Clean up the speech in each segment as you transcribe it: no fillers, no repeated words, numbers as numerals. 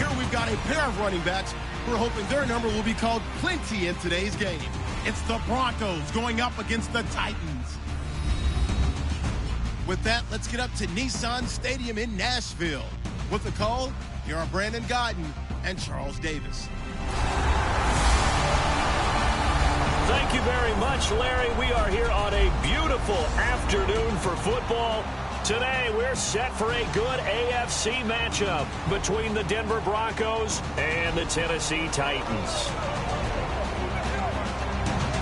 Here we've got a pair of running backs. We're hoping their number will be called plenty in today's game. It's the Broncos going up against the Titans. With that, let's get up to Nissan Stadium in Nashville. With the call, here are Brandon Gaudin and Charles Davis. Thank you very much, Larry. We are here on a beautiful afternoon for football. Today, we're set for a good AFC matchup between the Denver Broncos and the Tennessee Titans.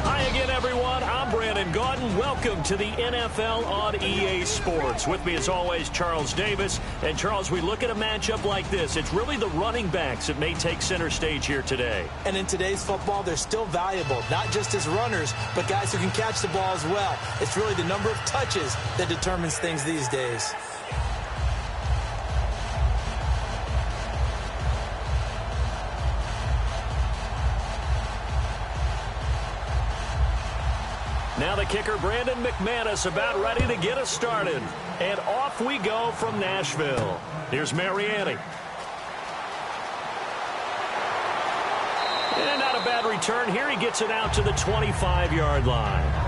Hi again, everyone. I'm Brandon Gaudin. Welcome to the NFL on EA Sports. With me, as always, Charles Davis. And, Charles, we look at a matchup like this. It's really the running backs that may take center stage here today. And in today's football, they're still valuable, not just as runners, but guys who can catch the ball as well. It's really the number of touches that determines things these days. Now the kicker, Brandon McManus, about ready to get us started. And off we go from Nashville. Here's Mariani. And not a bad return here. He gets it out to the 25-yard line.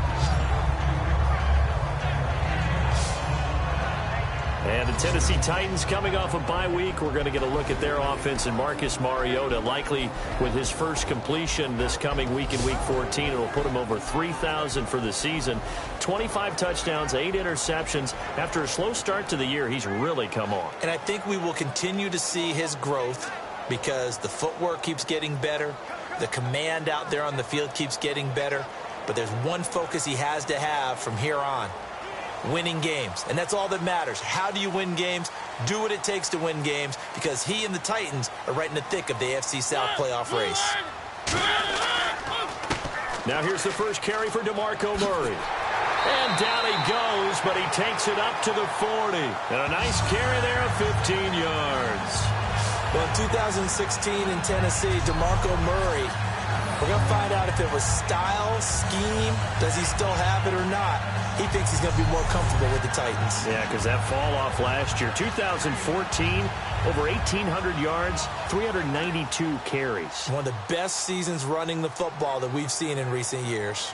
And the Tennessee Titans coming off a bye week. We're going to get a look at their offense, and Marcus Mariota likely with his first completion this coming week in Week 14. It'll put him over 3,000 for the season. 25 touchdowns, 8 interceptions. After a slow start to the year, he's really come on. And I think we will continue to see his growth because the footwork keeps getting better. The command out there on the field keeps getting better. But there's one focus he has to have from here on. Winning games. And that's all that matters. How do you win games? Do what it takes to win games, because he and the Titans are right in the thick of the AFC South playoff race. Now here's the first carry for DeMarco Murray. And down he goes, but he takes it up to the 40. And a nice carry there of 15 yards. Well, in 2016 in Tennessee, DeMarco Murray, we're going to find out if it was style, scheme, does he still have it or not. He thinks he's going to be more comfortable with the Titans. Yeah, because that fall off last year, 2014, over 1,800 yards, 392 carries. One of the best seasons running the football that we've seen in recent years.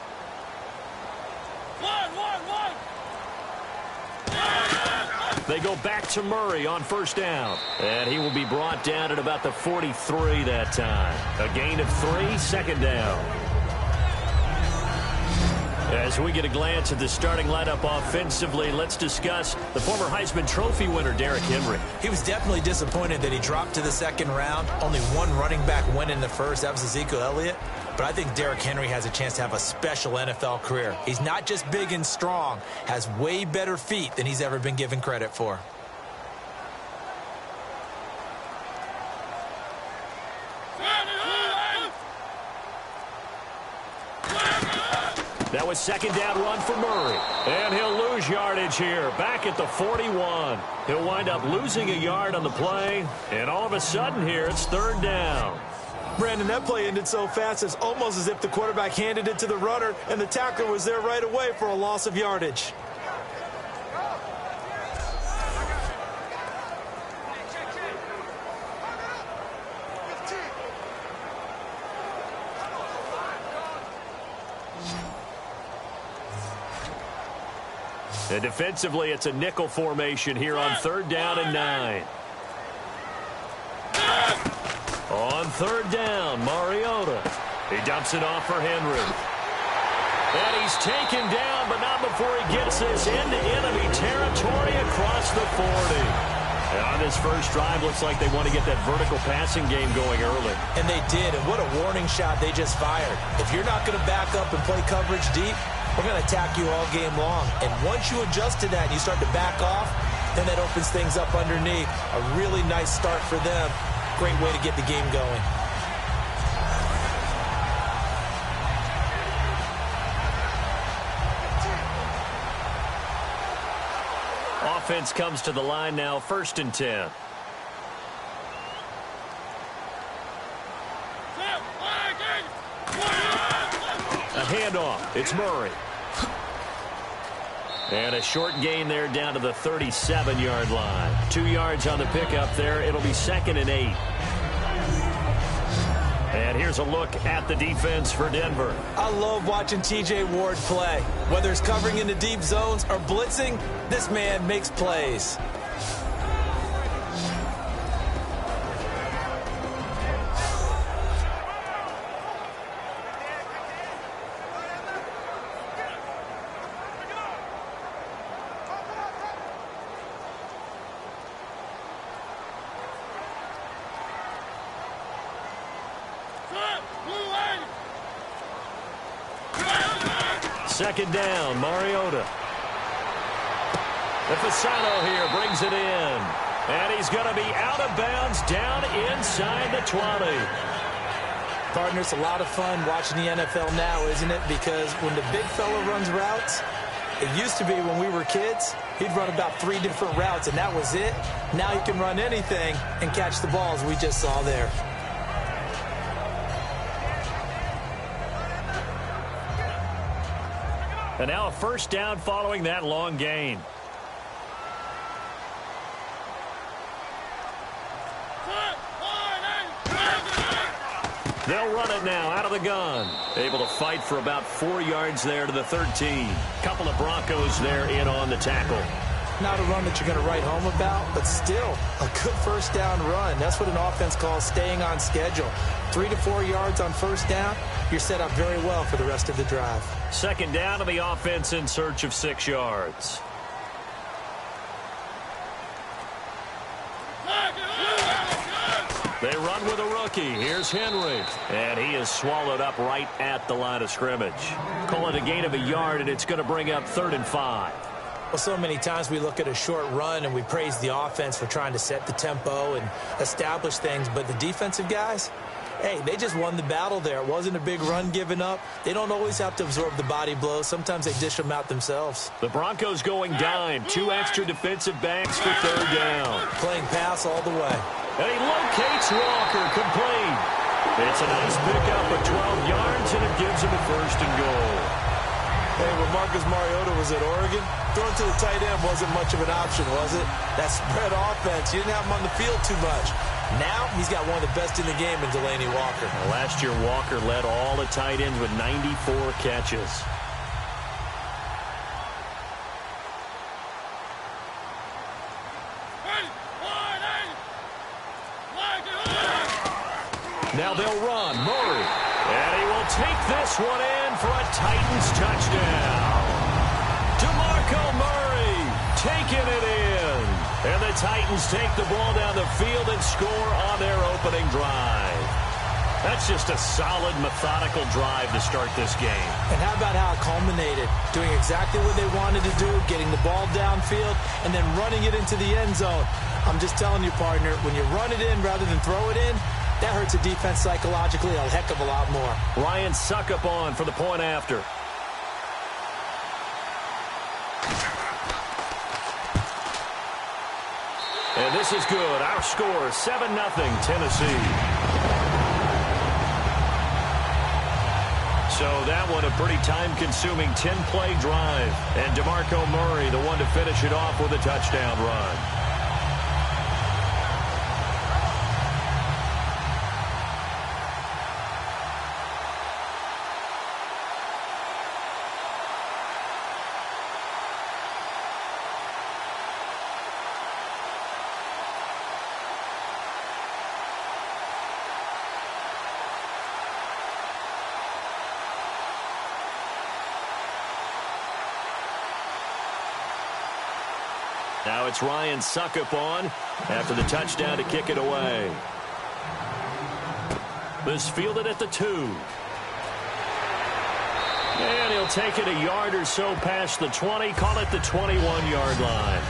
They go back to Murray on first down. And he will be brought down at about the 43 that time. A gain of 3, second down. As we get a glance at the starting lineup offensively, let's discuss the former Heisman Trophy winner, Derrick Henry. He was definitely disappointed that he dropped to the second round. Only one running back went in the first. That was Ezekiel Elliott. But I think Derrick Henry has a chance to have a special NFL career. He's not just big and strong, has way better feet than he's ever been given credit for. That was second down run for Murray. And he'll lose yardage here. Back at the 41. He'll wind up losing a yard on the play. And all of a sudden here, it's third down. Brandon, that play ended so fast, it's almost as if the quarterback handed it to the runner and the tackler was there right away for a loss of yardage. And defensively, it's a nickel formation here on third down and 9. On third down, Mariota. He dumps it off for Henry. And he's taken down, but not before he gets this into enemy territory across the 40. And on this first drive, looks like they want to get that vertical passing game going early. And they did, and what a warning shot they just fired. If you're not going to back up and play coverage deep, we're going to attack you all game long. And once you adjust to that and you start to back off, then that opens things up underneath. A really nice start for them. Great way to get the game going. Offense comes to the line now, 1st and 10. A handoff. It's Murray. And a short gain there down to the 37-yard line. 2 yards on the pickup there. It'll be 2nd and 8. And here's a look at the defense for Denver. I love watching T.J. Ward play. Whether it's covering into deep zones or blitzing, this man makes plays. Second down, Mariota. The Fasano here brings it in. And he's going to be out of bounds down inside the 20. Partner, it's a lot of fun watching the NFL now, isn't it? Because when the big fella runs routes, it used to be when we were kids, he'd run about 3 different routes, and that was it. Now he can run anything and catch the balls we just saw there. And now a first down following that long gain. They'll run it now out of the gun. Able to fight for about 4 yards there to the 13. Couple of Broncos there in on the tackle. Not a run that you're going to write home about, but still a good first down run. That's what an offense calls staying on schedule. 3 to 4 yards on first down, you're set up very well for the rest of the drive. Second down to the offense in search of 6 yards. They run with a rookie. Here's Henry. And he is swallowed up right at the line of scrimmage. Call it a gain of a yard, and it's going to bring up 3rd and 5. Well, so many times we look at a short run and we praise the offense for trying to set the tempo and establish things. But the defensive guys, hey, they just won the battle there. It wasn't a big run given up. They don't always have to absorb the body blows. Sometimes they dish them out themselves. The Broncos going dime. 2 extra defensive backs for 3rd down. Playing pass all the way. And he locates Walker, complete. It's a nice pickup of 12 yards, and it gives him a 1st and goal. Hey, when Marcus Mariota was at Oregon, throwing to the tight end wasn't much of an option, was it? That spread offense, you didn't have him on the field too much. Now he's got one of the best in the game in Delaney Walker. Last year, Walker led all the tight ends with 94 catches. Now they'll run. Murray. And he will take this one in for a Titans touchdown. DeMarco Murray taking it in. And the Titans take the ball down the field and score on their opening drive. That's just a solid, methodical drive to start this game. And how about how it culminated? Doing exactly what they wanted to do, getting the ball downfield, and then running it into the end zone. I'm just telling you, partner, when you run it in rather than throw it in, that hurts a defense psychologically a heck of a lot more. Ryan Suckup on for the point after. And this is good. Our score, 7-0 Tennessee. So that one a pretty time-consuming 10-play drive. And DeMarco Murray, the one to finish it off with a touchdown run. Now it's Ryan Suckup on after the touchdown to kick it away. This fielded at the 2. And he'll take it a yard or so past the 20. Call it the 21-yard line.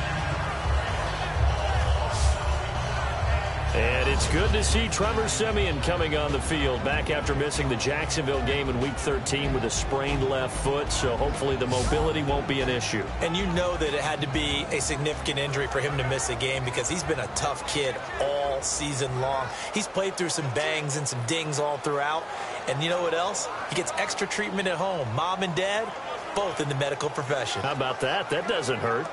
And it's good to see Trevor Siemian coming on the field back after missing the Jacksonville game in Week 13 with a sprained left foot, so hopefully the mobility won't be an issue. And you know that it had to be a significant injury for him to miss a game because he's been a tough kid all season long. He's played through some bangs and some dings all throughout. And you know what else? He gets extra treatment at home. Mom and dad, both in the medical profession. How about that? That doesn't hurt.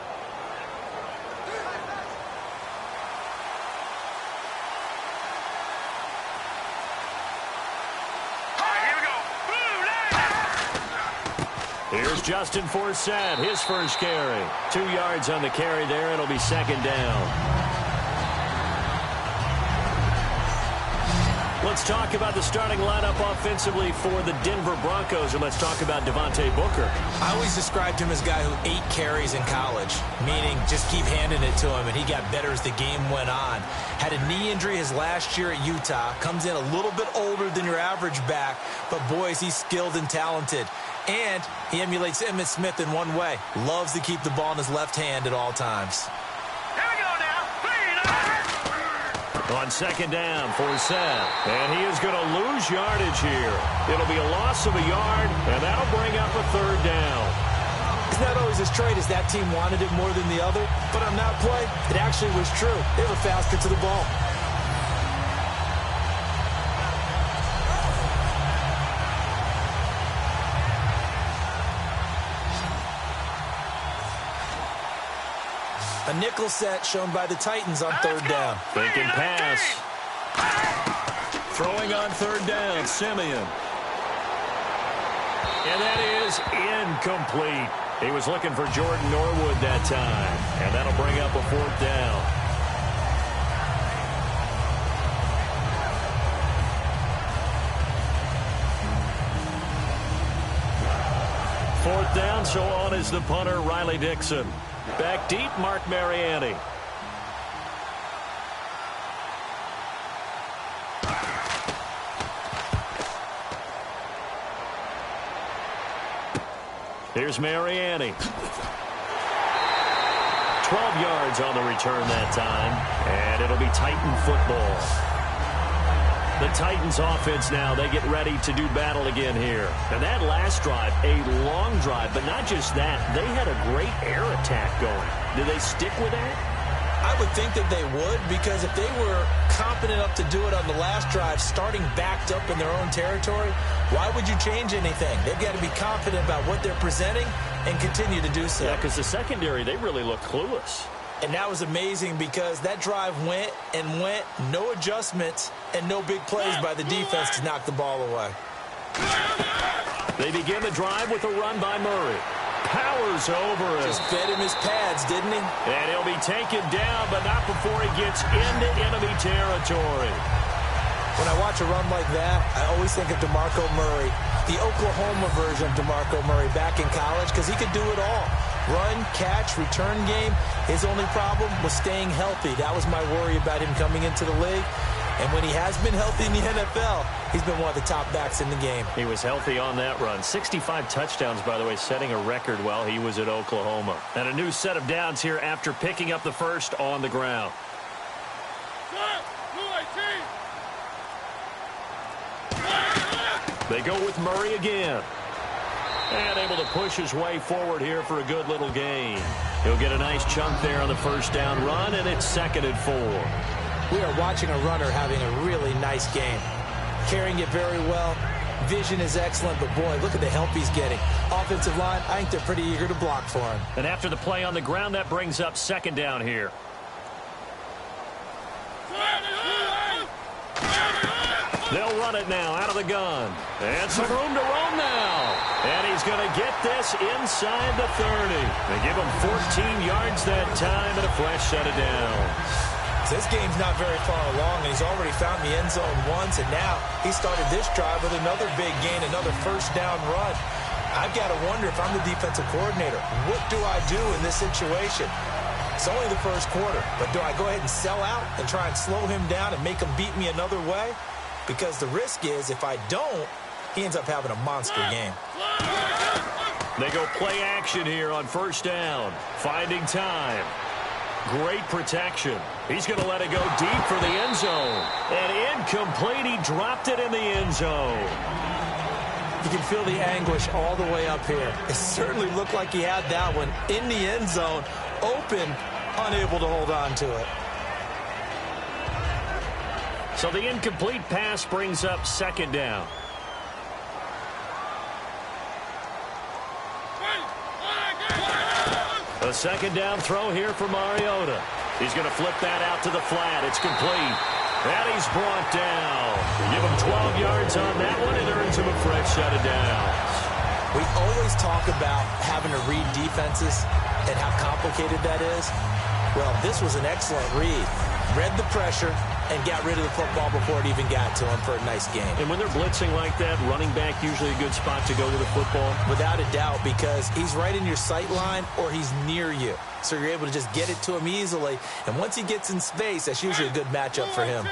Here's Justin Forsett, his first carry. 2 yards on the carry there. It'll be second down. Let's talk about the starting lineup offensively for the Denver Broncos, and let's talk about Devontae Booker. I always described him as a guy who ate carries in college, meaning just keep handing it to him, and he got better as the game went on. Had a knee injury his last year at Utah. Comes in a little bit older than your average back, but boys, he's skilled and talented. And he emulates Emmitt Smith in one way. Loves to keep the ball in his left hand at all times. On second down, Forsett. And he is going to lose yardage here. It'll be a loss of a yard, and that'll bring up a third down. It's not always as straight as that team wanted it more than the other, but on that play, it actually was true. They were faster to the ball. A nickel set shown by the Titans on third down. Faking pass. Throwing on third down, Simeon. And that is incomplete. He was looking for Jordan Norwood that time. And that'll bring up a fourth down. Fourth down, so on is the punter, Riley Dixon. Back deep, Mark Mariani. Here's Mariani. 12 yards on the return that time, and it'll be Titan football. The Titans offense now, they get ready to do battle again here. And that last drive, a long drive, but not just that. They had a great air attack going. Do they stick with that? I would think that they would, because if they were competent enough to do it on the last drive, starting backed up in their own territory, why would you change anything? They've got to be confident about what they're presenting and continue to do so. Yeah, because the secondary, they really look clueless. And that was amazing because that drive went and went, no adjustments, and no big plays by the defense to knock the ball away. They begin the drive with a run by Murray. Powers over him. Just fed him his pads, didn't he? And he'll be taken down, but not before he gets into enemy territory. When I watch a run like that, I always think of DeMarco Murray, the Oklahoma version of DeMarco Murray back in college, because he could do it all. Run, catch, return game. His only problem was staying healthy. That was my worry about him coming into the league. And when he has been healthy in the NFL, he's been one of the top backs in the game. He was healthy on that run. 65 touchdowns, by the way, setting a record while he was at Oklahoma. And a new set of downs here after picking up the first on the ground. They go with Murray again. And able to push his way forward here for a good little gain. He'll get a nice chunk there on the first down run, and it's 2nd and 4. We are watching a runner having a really nice game. Carrying it very well. Vision is excellent, but boy, look at the help he's getting. Offensive line, I think they're pretty eager to block for him. And after the play on the ground, that brings up 2nd down here. They'll run it now out of the gun. And some room to roam now. And he's going to get this inside the 30. They give him 14 yards that time and a fresh set of downs. This game's not very far along, and he's already found the end zone once, and now he started this drive with another big gain, another first down run. I've got to wonder if I'm the defensive coordinator, what do I do in this situation? It's only the first quarter, but do I go ahead and sell out and try and slow him down and make him beat me another way? Because the risk is if I don't, he ends up having a monster game. They go play action here on first down, finding time. Great protection. He's going to let it go deep for the end zone. And incomplete. He dropped it in the end zone. You can feel the anguish all the way up here. It certainly looked like he had that one in the end zone, open, unable to hold on to it. So the incomplete pass brings up 2nd down. A 2nd down throw here for Mariota. He's going to flip that out to the flat. It's complete. And he's brought down. Give him 12 yards on that one. It earns him a fresh set of downs. We always talk about having to read defenses and how complicated that is. Well, this was an excellent read. Read the pressure and got rid of the football before it even got to him for a nice game. And when they're blitzing like that, running back usually a good spot to go to the football? Without a doubt, because he's right in your sight line or he's near you. So you're able to just get it to him easily. And once he gets in space, that's usually a good matchup for him.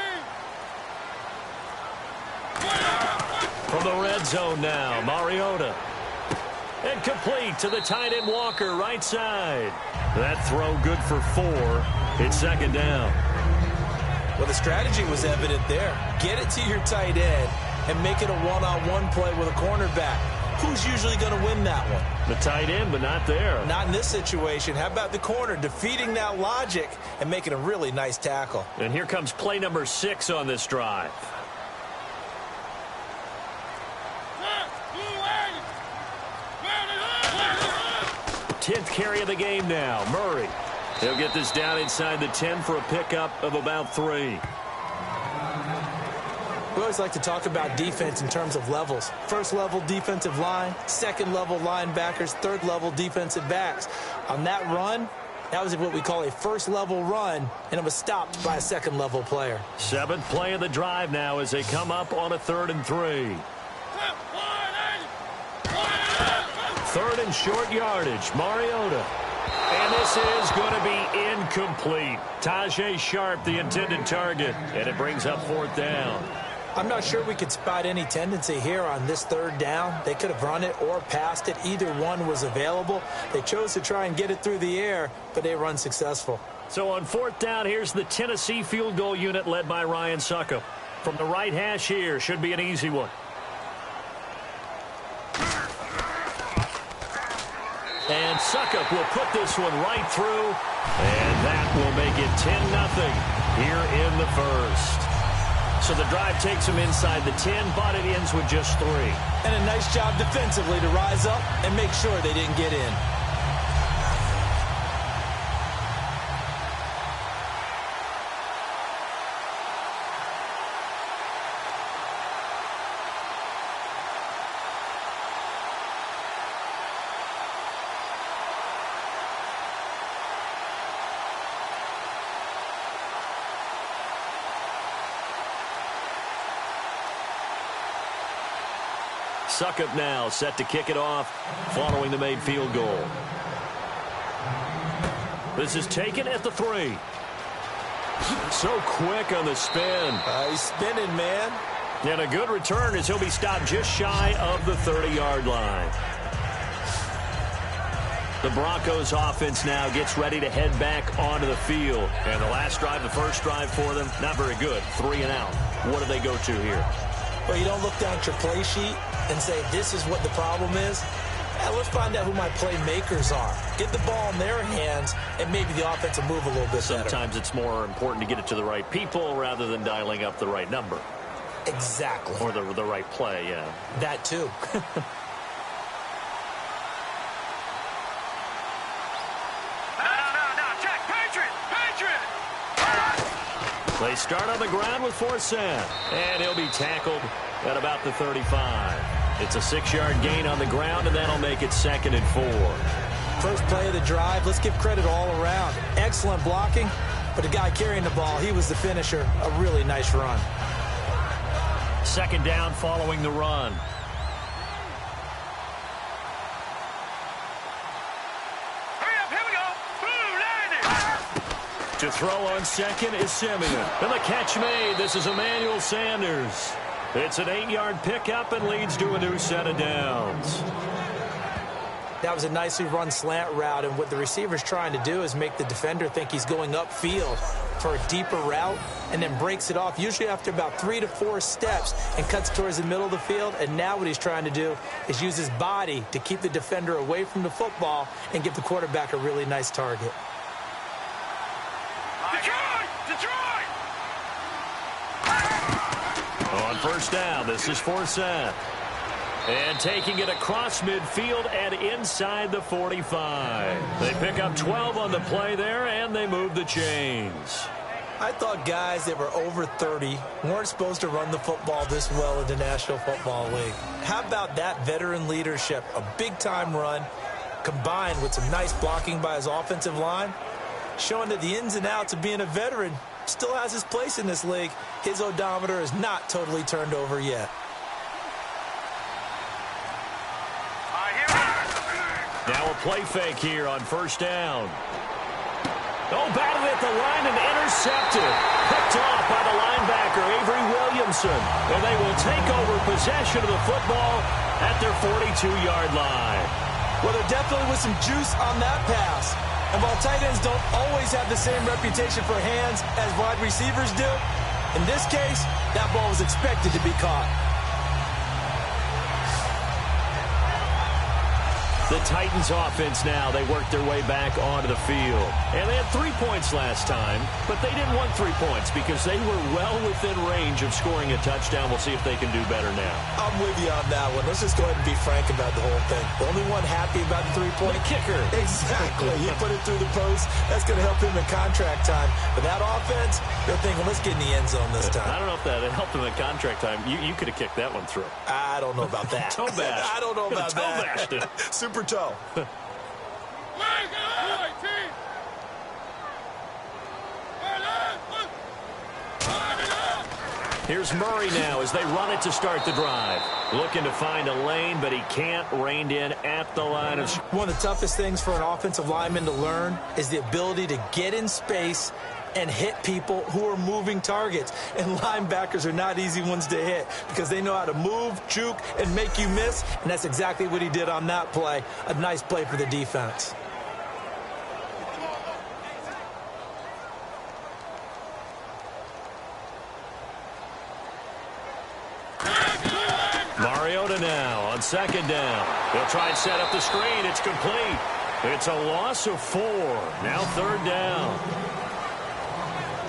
From the red zone now, Mariota. And complete to the tight end Walker, right side. That throw good for 4. It's second down. Well, the strategy was evident there. Get it to your tight end and make it a one-on-one play with a cornerback. Who's usually going to win that one? The tight end, but not there. Not in this situation. How about the corner defeating that logic and making a really nice tackle? And here comes play number 6 on this drive. 10th carry of the game now. Murray. He'll get this down inside the 10 for a pickup of about 3. We always like to talk about defense in terms of levels. First level defensive line, second level linebackers, third level defensive backs. On that run, that was what we call a first level run, and it was stopped by a second level player. 7th play of the drive now as they come up on a 3rd and 3. 3rd and short yardage. Mariota. And this is going to be incomplete. Tajay Sharp, the intended target, and it brings up 4th down. I'm not sure we could spot any tendency here on this 3rd down. They could have run it or passed it. Either one was available. They chose to try and get it through the air, but they were unsuccessful. So on 4th down, here's the Tennessee field goal unit led by Ryan Suckup. From the right hash here, should be an easy one. And Suckup will put this one right through, and that will make it 10-0 here in the first. So the drive takes them inside the 10, but it ends with just 3. And a nice job defensively to rise up and make sure they didn't get in. Suckup now set to kick it off following the made field goal. This is taken at the 3. So quick on the spin. He's spinning, man. And a good return as he'll be stopped just shy of the 30-yard line. The Broncos offense now gets ready to head back onto the field. And the last drive, the first drive for them, not very good. 3 and out. What do they go to here? Well, you don't look down at your play sheet and say, this is what the problem is. Let's find out who my playmakers are. Get the ball in their hands, and maybe the offense will move a little bit better. Sometimes it's more important to get it to the right people rather than dialing up the right number. Exactly. Or the right play, yeah. That too. They start on the ground with Forsett, and he'll be tackled at about the 35. It's a 6-yard gain on the ground, and that'll make it 2nd and 4. First play of the drive, let's give credit all around. Excellent blocking, but the guy carrying the ball, he was the finisher. A really nice run. 2nd down following the run. To throw on 2nd is Simeon. And the catch made. This is Emmanuel Sanders. It's an 8-yard pickup and leads to a new set of downs. That was a nicely run slant route, and what the receiver's trying to do is make the defender think he's going upfield for a deeper route and then breaks it off, usually after about 3 to 4 steps, and cuts towards the middle of the field. And now what he's trying to do is use his body to keep the defender away from the football and give the quarterback a really nice target. On 1st down, this is Forsett. And taking it across midfield and inside the 45. They pick up 12 on the play there, and they move the chains. I thought guys that were over 30 weren't supposed to run the football this well in the National Football League. How about that veteran leadership? A big-time run combined with some nice blocking by his offensive line, showing that the ins and outs of being a veteran still has his place in this league. His odometer is not totally turned over yet. Now a play fake here on first down. Oh, batted at the line and intercepted. Picked off by the linebacker, Avery Williamson. And they will take over possession of the football at their 42-yard line. Well, there definitely was some juice on that pass. And while tight ends don't always have the same reputation for hands as wide receivers do, in this case, that ball was expected to be caught. The Titans offense now, they work their way back onto the field. And they had 3 points last time, but they didn't want 3 points because they were well within range of scoring a touchdown. We'll see if they can do better now. I'm with you on that one. Let's just go ahead and be frank about the whole thing. The only one happy about the 3-point kicker. Exactly. He put it through the post. That's going to help him in contract time. But that offense, they're thinking, let's get in the end zone this time. I don't know if that helped him in contract time. You could have kicked that one through. I don't know about that. Toe bash. I don't know about that. Toe bashed it. Super toe. Here's Murray now as they run it to start the drive. Looking to find a lane, but he can't. Reined in at the line of... One of the toughest things for an offensive lineman to learn is the ability to get in space and hit people who are moving targets. And linebackers are not easy ones to hit because they know how to move, juke, and make you miss. And that's exactly what he did on that play. A nice play for the defense. Mariota now on second down. They'll try and set up the screen. It's complete. It's a loss of 4. Now third down.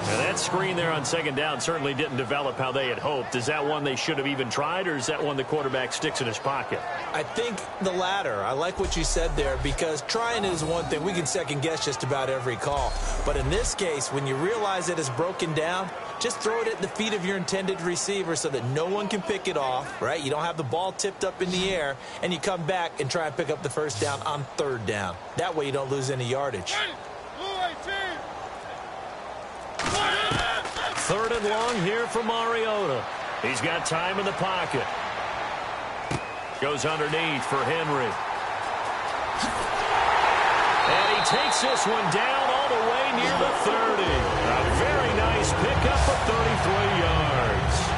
Now that screen there on second down certainly didn't develop how they had hoped. Is that one they should have even tried, or is that one the quarterback sticks in his pocket? I think the latter. I like what you said there because trying is one thing. We can second guess just about every call. But in this case, when you realize it is broken down, just throw it at the feet of your intended receiver so that no one can pick it off, right? You don't have the ball tipped up in the air, and you come back and try and pick up the first down on third down. That way you don't lose any yardage. Third and long here for Mariota. He's got time in the pocket. Goes underneath for Henry. And he takes this one down all the way near the 30. A very nice pickup of 33 yards.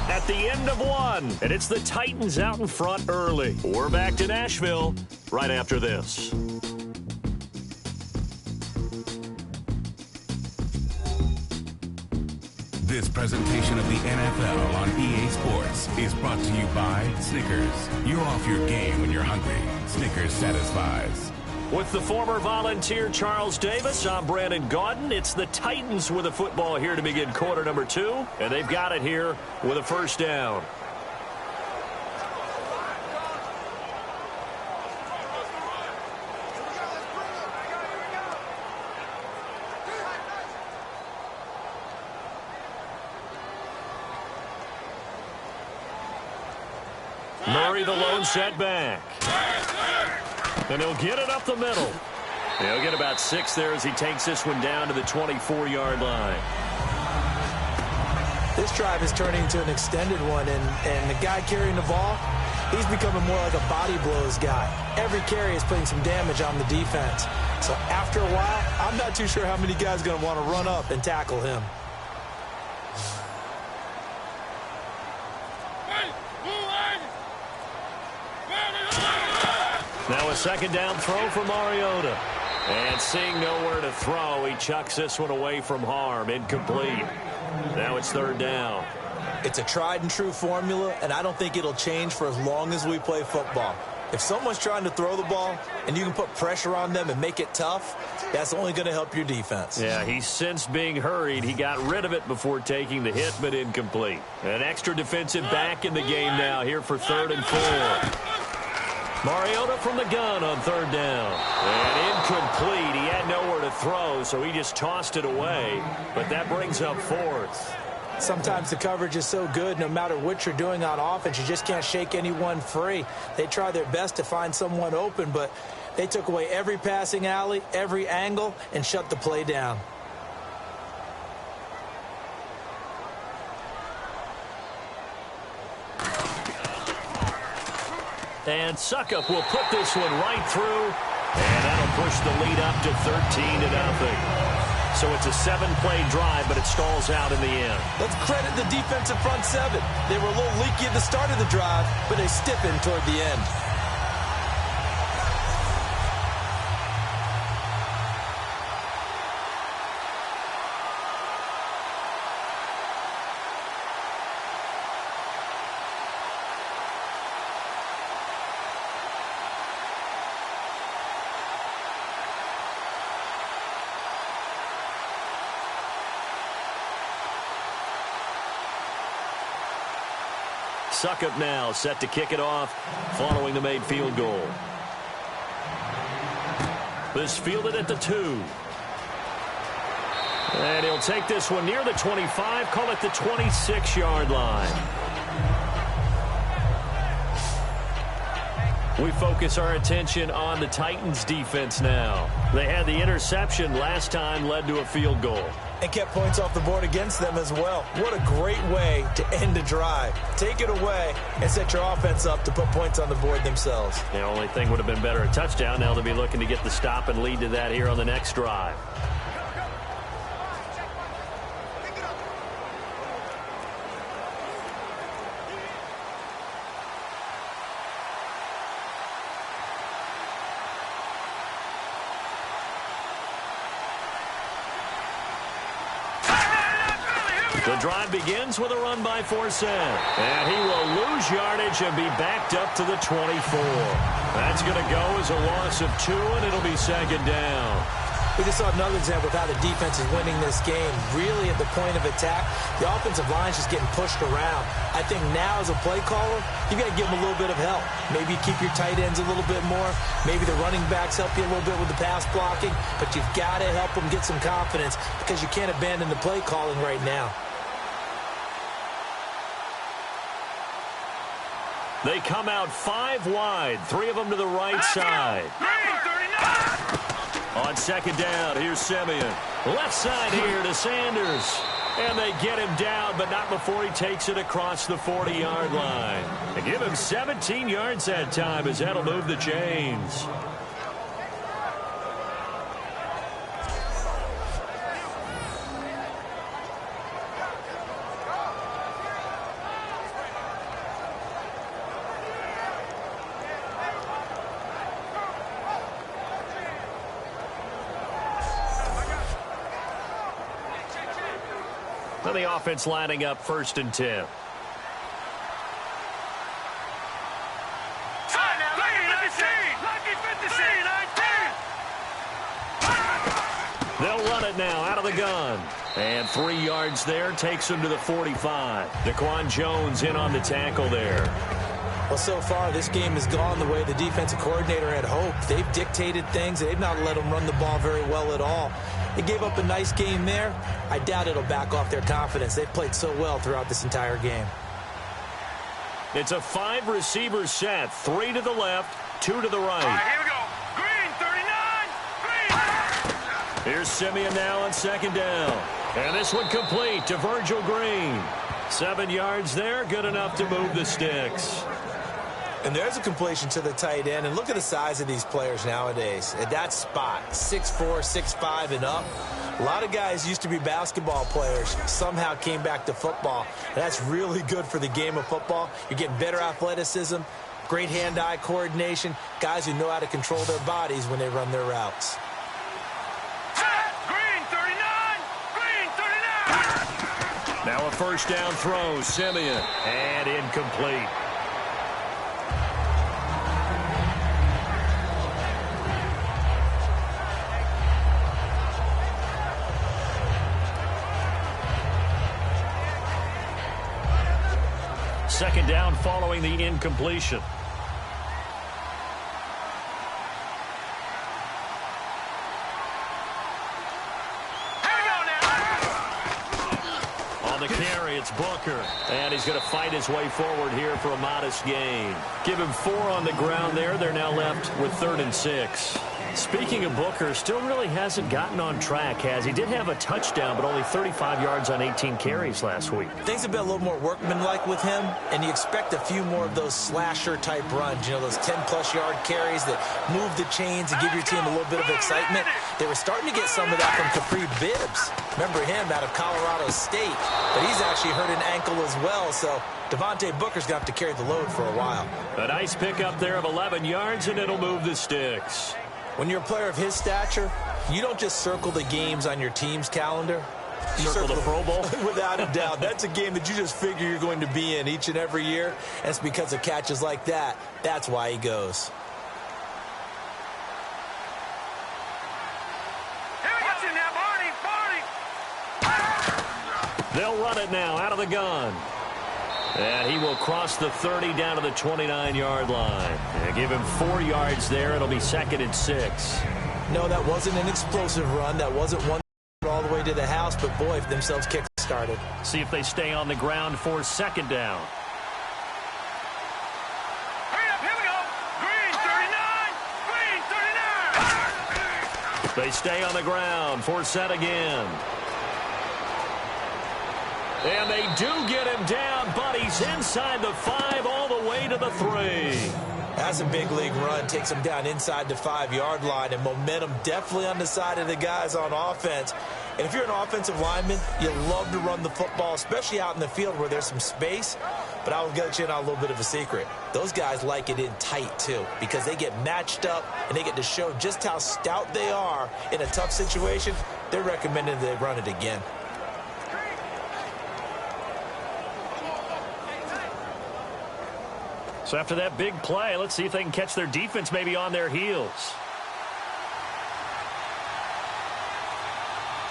At the end of one, and it's the Titans out in front early. We're back to Nashville right after this. This presentation of the NFL on EA Sports is brought to you by Snickers. You're off your game when you're hungry. Snickers satisfies. With the former Volunteer Charles Davis, I'm Brandon Gaudin. It's the Titans with a football here to begin quarter number 2, and they've got it here with a first down. Murray, the lone setback. And he'll get it up the middle. He'll get about 6 there as he takes this one down to the 24-yard line. This drive is turning into an extended one, and the guy carrying the ball, he's becoming more like a body blows guy. Every carry is putting some damage on the defense. So after a while, I'm not too sure how many guys are going to want to run up and tackle him. Now a second down throw for Mariota. And seeing nowhere to throw, he chucks this one away from harm. Incomplete. Now it's third down. It's a tried and true formula, and I don't think it'll change for as long as we play football. If someone's trying to throw the ball and you can put pressure on them and make it tough, that's only going to help your defense. Yeah, he sensed being hurried. He got rid of it before taking the hit, but incomplete. An extra defensive back in the game now here for 3rd and 4. Mariota from the gun on 3rd down. And incomplete. He had nowhere to throw, so he just tossed it away. But that brings up 4th. Sometimes the coverage is so good, no matter what you're doing on offense, you just can't shake anyone free. They try their best to find someone open, but they took away every passing alley, every angle, and shut the play down. And Suckup will put this one right through, and that'll push the lead up to 13-0. So it's a 7-play drive, but it stalls out in the end. Let's credit the defensive front 7. They were a little leaky at the start of the drive, but they stiffened toward the end. Suckup now set to kick it off following the made field goal. This fielded at the 2. And he'll take this one near the 25, call it the 26-yard line. We focus our attention on the Titans defense now. They had the interception last time, led to a field goal. And kept points off the board against them as well. What a great way to end a drive. Take it away and set your offense up to put points on the board themselves. The only thing would have been better, a touchdown. Now they'll be looking to get the stop and lead to that here on the next drive. The drive begins with a run by Forsett. And he will lose yardage and be backed up to the 24. That's going to go as a loss of 2, and it'll be second down. We just saw another example of how the defense is winning this game. Really at the point of attack, the offensive line is just getting pushed around. I think now as a play caller, you got to give them a little bit of help. Maybe keep your tight ends a little bit more. Maybe the running backs help you a little bit with the pass blocking. But you've got to help them get some confidence because you can't abandon the play calling right now. They come out 5 wide, 3 of them to the right side. On second down, here's Simeon. Left side here to Sanders. And they get him down, but not before he takes it across the 40-yard line. They give him 17 yards that time as that'll move the chains. The offense lining up 1st and 10. They'll run it now out of the gun. And 3 yards there takes him to the 45. Daquan Jones in on the tackle there. Well, so far, this game has gone the way the defensive coordinator had hoped. They've dictated things. They've not let them run the ball very well at all. They gave up a nice game there. I doubt it'll back off their confidence. They've played so well throughout this entire game. It's a 5-receiver set. 3 to the left, 2 to the right. All right, here we go. Green, 39. Green. Here's Simeon now on second down. And this one complete to Virgil Green. 7 yards there, good enough to move the sticks. And there's a completion to the tight end. And look at the size of these players nowadays. At that spot, 6'4", 6'5", and up. A lot of guys used to be basketball players, somehow came back to football. And that's really good for the game of football. You're getting better athleticism, great hand-eye coordination, guys who know how to control their bodies when they run their routes. Green 39! Green 39! Now a first down throw, Simeon, and incomplete. Second down following the incompletion. On the carry, it's Booker. And he's going to fight his way forward here for a modest gain. Give him 4 on the ground there. They're now left with 3rd and 6. Speaking of Booker, still really hasn't gotten on track, has he? Did have a touchdown, but only 35 yards on 18 carries last week. Things have been a little more workmanlike with him, and you expect a few more of those slasher-type runs, you know, those 10-plus yard carries that move the chains and give your team a little bit of excitement. They were starting to get some of that from Capri Bibbs. Remember him out of Colorado State, but he's actually hurt an ankle as well, so Devontae Booker's going to have to carry the load for a while. A nice pickup there of 11 yards, and it'll move the sticks. When you're a player of his stature, you don't just circle the games on your team's calendar. You circle the Pro Bowl? Without a doubt. That's a game that you just figure you're going to be in each and every year. And it's because of catches like that. That's why he goes. Watch it now, Barney! They'll run it now out of the gun. And he will cross the 30 down to the 29-yard line. And give him 4 yards there. It'll be 2nd and 6. No, that wasn't an explosive run. That wasn't one all the way to the house. But, boy, if themselves kick-started. See if they stay on the ground for 2nd down. Hurry up, here we go! Green 39! Green 39! They stay on the ground. 4th set again. And they do get him down, but he's inside the 5 all the way to the 3. That's a big league run. Takes him down inside the 5-yard line, and momentum definitely on the side of the guys on offense. And if you're an offensive lineman, you love to run the football, especially out in the field where there's some space. But I will get you in on a little bit of a secret. Those guys like it in tight, too, because they get matched up and they get to show just how stout they are in a tough situation. They're recommending they run it again. So after that big play, let's see if they can catch their defense maybe on their heels.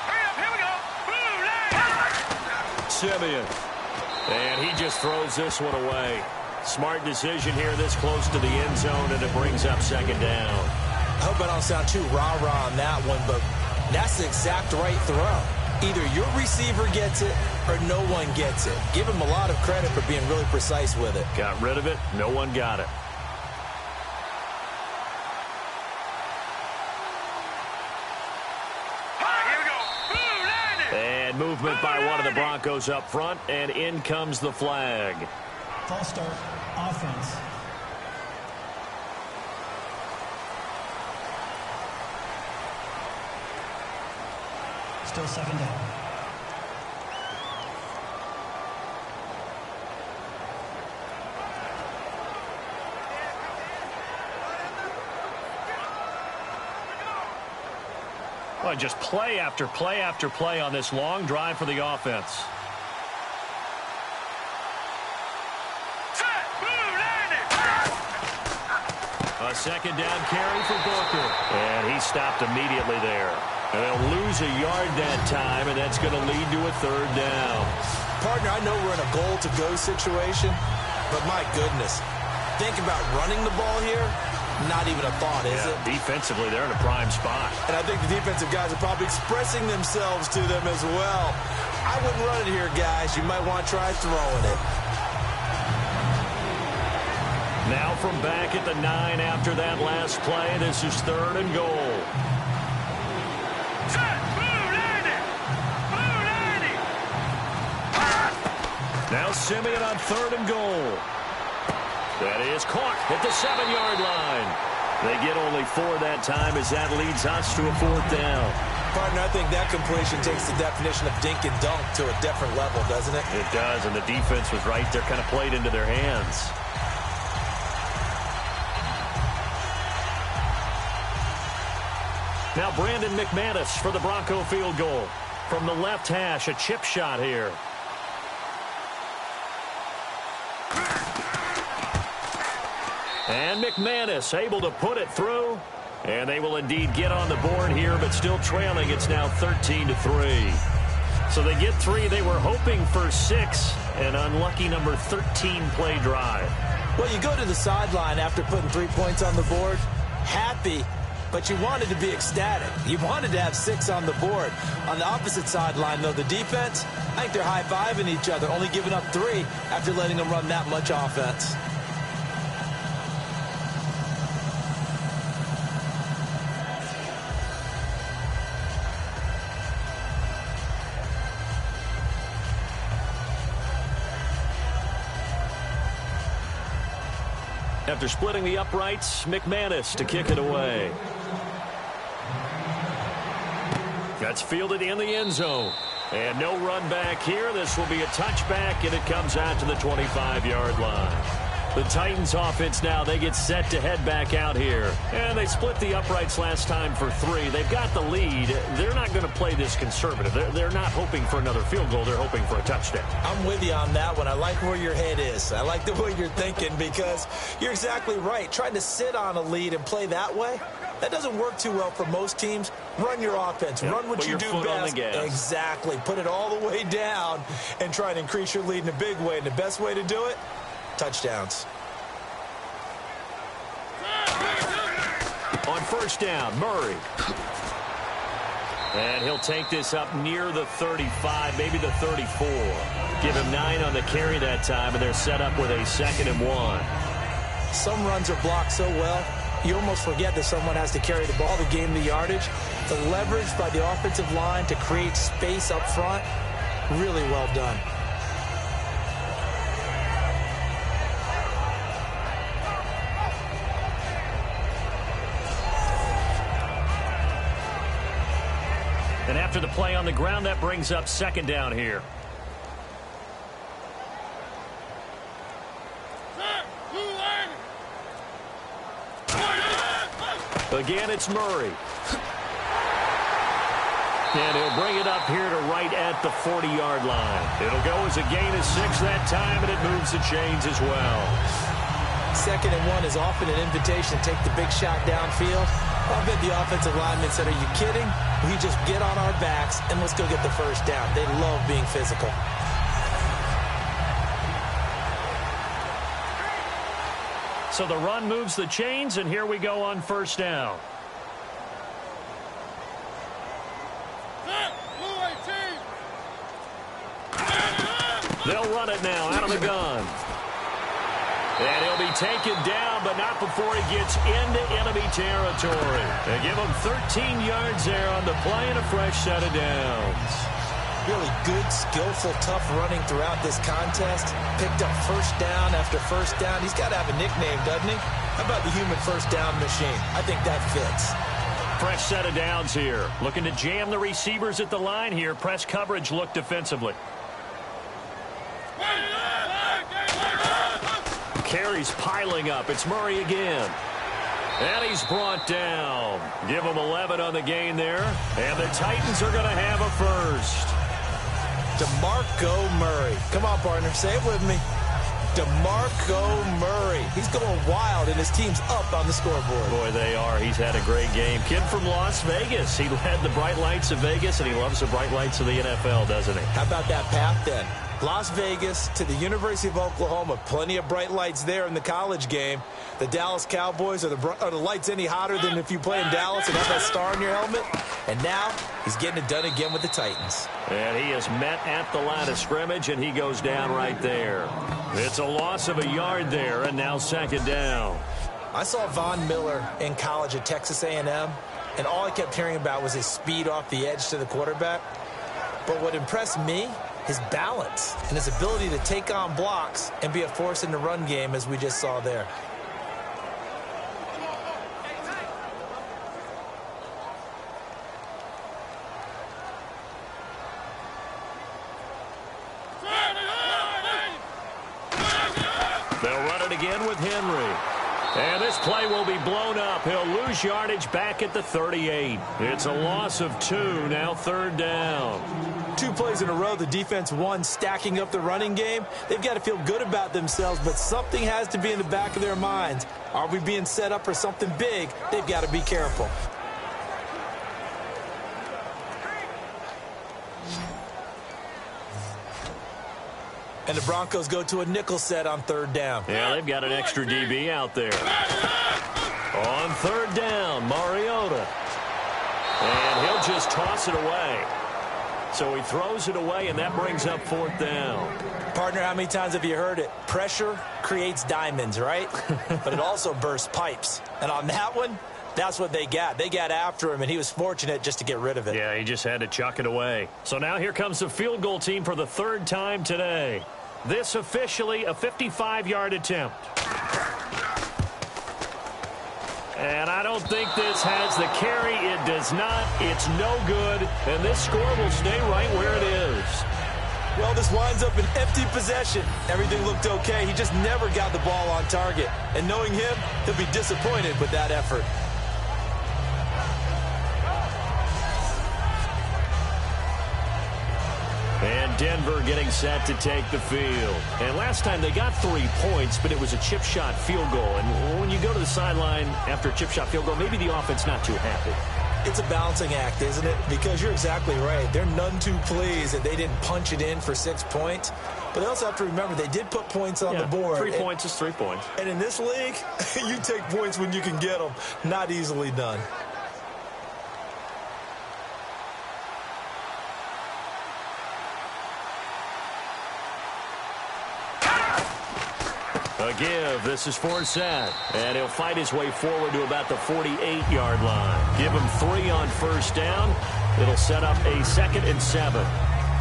Hurry up, here we go! Blue line! Simeon. And he just throws this one away. Smart decision here this close to the end zone, and it brings up 2nd down. I hope I don't sound too rah-rah on that one, but that's the exact right throw. Either your receiver gets it or no one gets it. Give him a lot of credit for being really precise with it. Got rid of it. No one got it. Here we go! Blue line! And movement by one of the Broncos up front, and in comes the flag. False start, offense. Still 2nd down. Well, just play after play after play on this long drive for the offense. Set! Blue line! A 2nd down carry for Booker. And he stopped immediately there. And they'll lose a yard that time, and that's going to lead to a 3rd down. Partner, I know we're in a goal-to-go situation, but my goodness, think about running the ball here. Not even a thought, is it? Defensively, they're in a prime spot. And I think the defensive guys are probably expressing themselves to them as well. I wouldn't run it here, guys. You might want to try throwing it. Now from back at the 9 after that last play, this is 3rd and goal. Set! Blue line! Blue line! Now Simeon on 3rd and goal. That is caught at the 7-yard line. They get only 4 that time as that leads us to a 4th down. Partner, I think that completion takes the definition of dink and dunk to a different level, doesn't it? It does, and the defense was right there, kind of played into their hands. Now Brandon McManus for the Bronco field goal. From the left hash, a chip shot here. And McManus able to put it through. And they will indeed get on the board here, but still trailing. It's now 13-3. So they get 3. They were hoping for 6. An unlucky number 13 play drive. Well, you go to the sideline after putting 3 points on the board, happy, but you wanted to be ecstatic. You wanted to have 6 on the board. On the opposite sideline, though, the defense, I think they're high-fiving each other, only giving up 3 after letting them run that much offense. After splitting the uprights, McManus to kick it away. That's fielded in the end zone. And no run back here. This will be a touchback, and it comes out to the 25-yard line. The Titans offense now, they get set to head back out here. And they split the uprights last time for 3. They've got the lead. They're not going to play this conservative. They're not hoping for another field goal. They're hoping for a touchdown. I'm with you on that one. I like where your head is. I like the way you're thinking because you're exactly right. Trying to sit on a lead and play that way, that doesn't work too well for most teams. Run your offense. Yep. Run what Put you your do foot best. on the gas. Exactly. Put it all the way down and try and increase your lead in a big way. And the best way to do it, touchdowns. On first down, Murray. And he'll take this up near the 35, maybe the 34. Give him 9 on the carry that time, and they're set up with a 2nd and 1. Some runs are blocked so well, you almost forget that someone has to carry the ball to gain the yardage. The leverage by the offensive line to create space up front, really well done. And after the play on the ground, that brings up 2nd down here. Again, it's Murray. And he'll bring it up here to right at the 40-yard line. It'll go as a gain of 6 that time, and it moves the chains as well. 2nd and 1 is often an invitation to take the big shot downfield. I bet the offensive lineman said, are you kidding? We just get on our backs and let's go get the first down. They love being physical. So the run moves the chains, and here we go on first down. They'll run it now out of the gun. And he'll be taken down, but not before he gets into enemy territory. They give him 13 yards there on the play and a fresh set of downs. Really good, skillful, tough running throughout this contest. Picked up first down after first down. He's got to have a nickname, doesn't he? How about the human first down machine? I think that fits. Fresh set of downs here. Looking to jam the receivers at the line here. Press coverage look defensively. Carries piling up. It's Murray again. And he's brought down. Give him 11 on the gain there. And the Titans are going to have a first. DeMarco Murray. Come on, partner. Say it with me. DeMarco Murray. He's going wild, and his team's up on the scoreboard. Boy, they are. He's had a great game. Kid from Las Vegas. He led the bright lights of Vegas, and he loves the bright lights of the NFL, doesn't he? How about that path, then? Las Vegas to the University of Oklahoma. Plenty of bright lights there in the college game. The Dallas Cowboys, are the lights any hotter than if you play in Dallas and have that star on your helmet? And now he's getting it done again with the Titans. And he is met at the line of scrimmage, and he goes down right there. It's a loss of a yard there, and now 2nd down. I saw Von Miller in college at Texas A&M, and all I kept hearing about was his speed off the edge to the quarterback. But what impressed me, his balance and his ability to take on blocks and be a force in the run game, as we just saw there. They'll run it again with Henry. And this play will be blown up. He'll lose yardage back at the 38. It's a loss of 2, now 3rd down. 2 plays in a row, the defense won, stacking up the running game. They've got to feel good about themselves, but something has to be in the back of their minds. Are we being set up for something big? They've got to be careful. And the Broncos go to a nickel set on 3rd down. Yeah, they've got an extra DB out there. On 3rd down, Mariota. And he'll just toss it away. So he throws it away, and that brings up 4th down. Partner, how many times have you heard it? Pressure creates diamonds, right? But it also bursts pipes. And on that one, that's what they got. They got after him, and he was fortunate just to get rid of it. Yeah, he just had to chuck it away. So now here comes the field goal team for the 3rd time today. This officially a 55-yard attempt. And I don't think this has the carry. It does not. It's no good. And this score will stay right where it is. Well, this winds up an empty possession. Everything looked okay. He just never got the ball on target. And knowing him, he'll be disappointed with that effort. And Denver getting set to take the field. And last time they got 3 points, but it was a chip shot field goal. And when you go to the sideline after a chip shot field goal, maybe the offense not too happy. It's a balancing act, isn't it? Because you're exactly right. They're none too pleased that they didn't punch it in for 6 points. But they also have to remember they did put points on the board. 3 points is 3 points. And in this league, you take points when you can get them. Not easily done. A give. This is Forsett. And he'll fight his way forward to about the 48-yard line. Give him 3 on 1st down. It'll set up a 2nd and 7.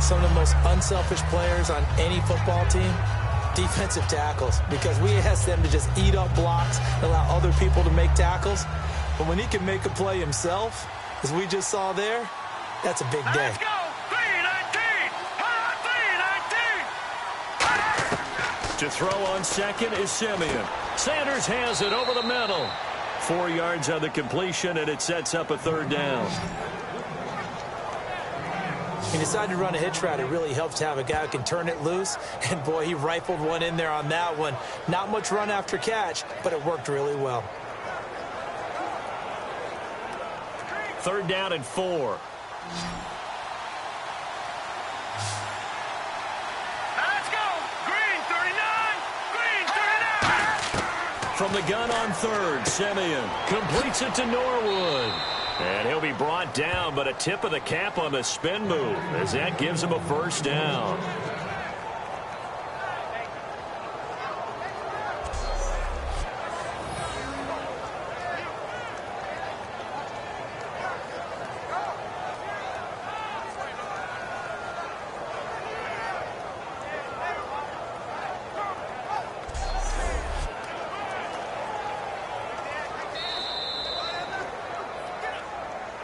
Some of the most unselfish players on any football team, defensive tackles, because we ask them to just eat up blocks and allow other people to make tackles. But when he can make a play himself, as we just saw there, that's a big day. Let's go! 3-19! 3-19! To throw on 2nd is Simeon. Sanders has it over the middle. 4 yards on the completion, and it sets up a 3rd down. He decided to run a hitch route. It really helps to have a guy who can turn it loose. And, boy, he rifled one in there on that one. Not much run after catch, but it worked really well. 3rd down and 4. Let's go! Green 39! Green 39! From the gun on 3rd, Simeon completes it to Norwood. And he'll be brought down, but a tip of the cap on the spin move, as that gives him a 1st down.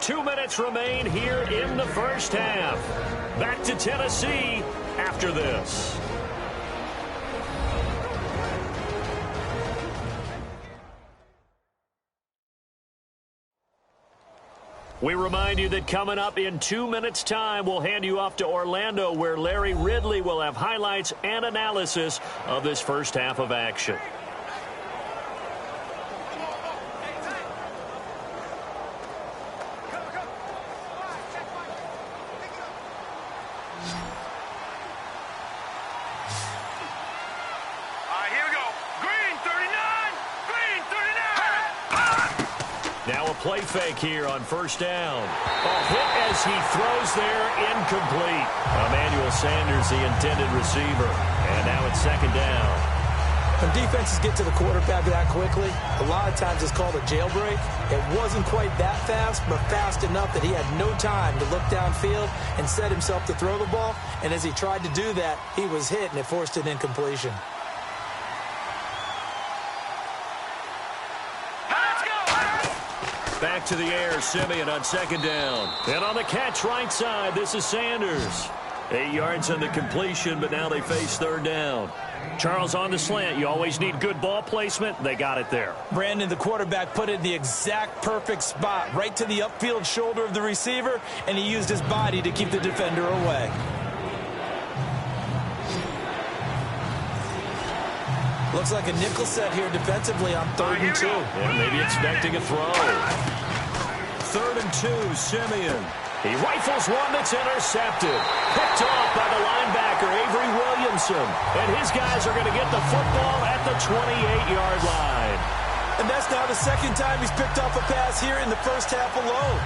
Two minutes remain here in the 1st half. Back to Tennessee after this. We remind you that coming up in 2 minutes' time, we'll hand you off to Orlando, where Larry Ridley will have highlights and analysis of this 1st half of action. Play fake here on 1st down. A hit as he throws there, incomplete. Emmanuel Sanders, the intended receiver. And now it's 2nd down. When defenses get to the quarterback that quickly, a lot of times it's called a jailbreak. It wasn't quite that fast, but fast enough that he had no time to look downfield and set himself to throw the ball. And as he tried to do that, he was hit, and it forced an incompletion. Back to the air, Simeon on 2nd down. And on the catch right side, this is Sanders. 8 yards on the completion, but now they face third down. Charles, on the slant, you always need good ball placement. They got it there. Brandon, the quarterback, put it in the exact perfect spot, right to the upfield shoulder of the receiver, and he used his body to keep the defender away. Looks like a nickel set here defensively on 3rd and 2. Yeah, maybe expecting a throw. 3rd and 2, Simeon. He rifles one that's intercepted. Picked off by the linebacker, Avery Williamson. And his guys are going to get the football at the 28-yard line. And that's now the 2nd time he's picked off a pass here in the first half alone.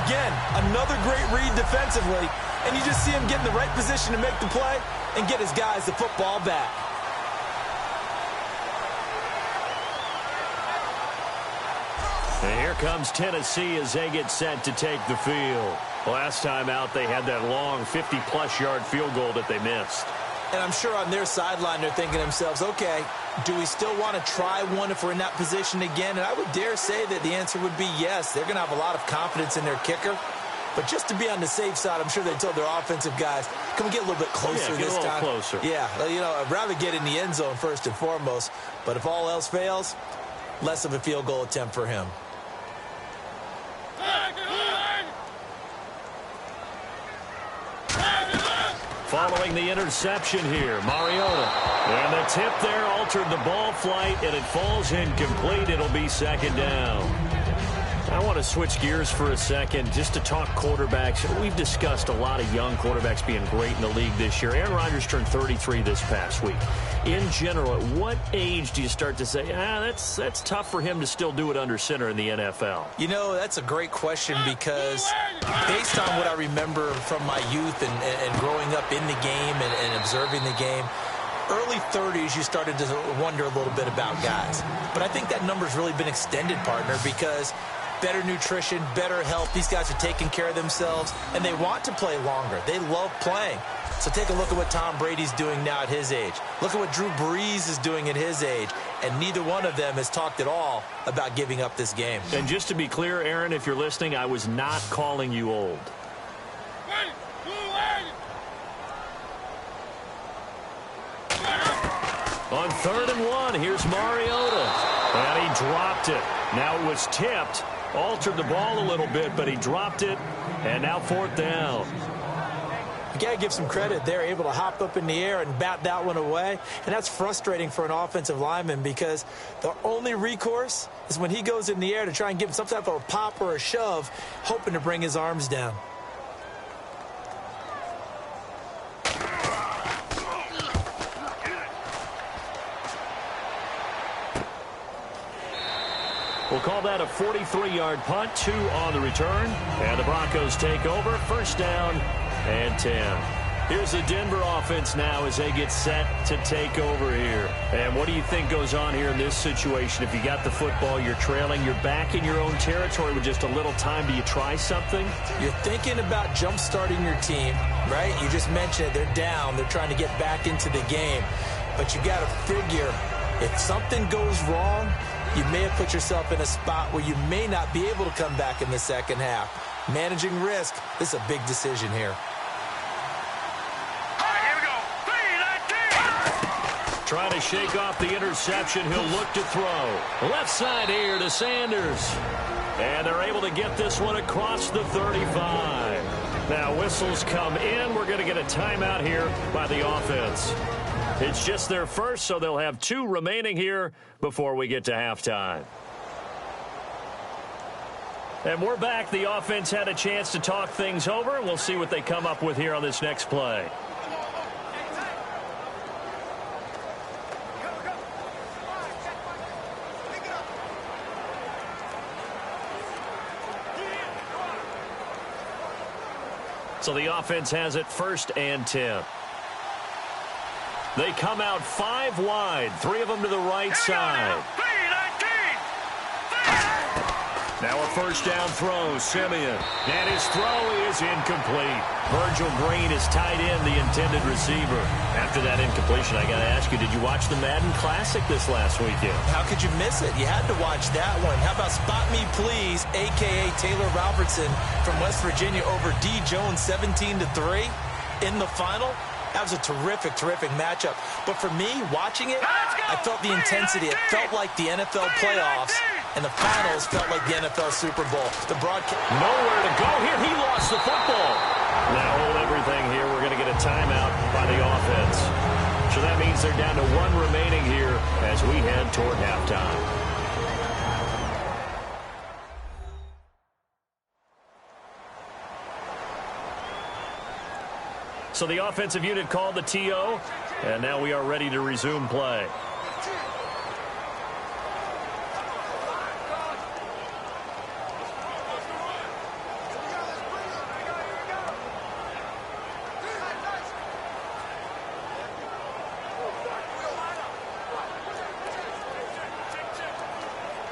Again, another great read defensively. And you just see him get in the right position to make the play and get his guys the football back. And here comes Tennessee as they get set to take the field. Last time out, they had that long 50-plus yard field goal that they missed. And I'm sure on their sideline, they're thinking to themselves, okay, do we still want to try one if we're in that position again? And I would dare say that the answer would be yes. They're going to have a lot of confidence in their kicker. But just to be on the safe side, I'm sure they told their offensive guys, can we get a little bit closer this time? Get a little closer. Yeah, you know, I'd rather get in the end zone first and foremost. But if all else fails, less of a field goal attempt for him. Following the interception here, Mariota. And the tip there altered the ball flight, and it falls incomplete. It'll be 2nd down. I want to switch gears for a second just to talk quarterbacks. We've discussed a lot of young quarterbacks being great in the league this year. Aaron Rodgers turned 33 this past week. In general, at what age do you start to say, that's tough for him to still do it under center in the NFL? You know, that's a great question because based on what I remember from my youth and growing up in the game and observing the game, early 30s, you started to wonder a little bit about guys. But I think that number's really been extended, partner, because better nutrition, better health. These guys are taking care of themselves, and they want to play longer. They love playing. So take a look at what Tom Brady's doing now at his age. Look at what Drew Brees is doing at his age. And neither one of them has talked at all about giving up this game. And just to be clear, Aaron, if you're listening, I was not calling you old. On 3rd and 1, here's Mariota. And he dropped it. Now it was tipped. Altered the ball a little bit, but he dropped it. And now 4th down. You got to give some credit. They're able to hop up in the air and bat that one away. And that's frustrating for an offensive lineman because the only recourse is when he goes in the air to try and give him some type of a pop or a shove, hoping to bring his arms down. We'll call that a 43-yard punt, 2 on the return. And the Broncos take over, 1st down and 10. Here's the Denver offense now as they get set to take over here. And what do you think goes on here in this situation? If you got the football, you're trailing, you're back in your own territory with just a little time. Do you try something? You're thinking about jump-starting your team, right? You just mentioned it. They're down. They're trying to get back into the game. But you got to figure if something goes wrong, you may have put yourself in a spot where you may not be able to come back in the 2nd half. Managing risk, this is a big decision here. Trying to shake off the interception. He'll look to throw. Left side here to Sanders. And they're able to get this one across the 35. Now whistles come in. We're going to get a timeout here by the offense. It's just their first, so they'll have 2 remaining here before we get to halftime. And we're back. The offense had a chance to talk things over, and we'll see what they come up with here on this next play. So the offense has it 1st and 10. They come out 5 wide, 3 of them to the right side. Now a 1st down throw, Simeon. And his throw is incomplete. Virgil Green is tied in, the intended receiver. After that incompletion, I got to ask you, did you watch the Madden Classic this last weekend? How could you miss it? You had to watch that one. How about Spot Me Please, a.k.a. Taylor Robertson from West Virginia over D. Jones 17-3? in the final. That was a terrific, terrific matchup. But for me, watching it, I felt the intensity. It felt like the NFL playoffs, and the finals felt like the NFL Super Bowl. The broadcast... Nowhere to go here. He lost the football. Now hold everything here. We're going to get a timeout by the offense. So that means they're down to one remaining here as we head toward halftime. So the offensive unit called the TO, and now we are ready to resume play.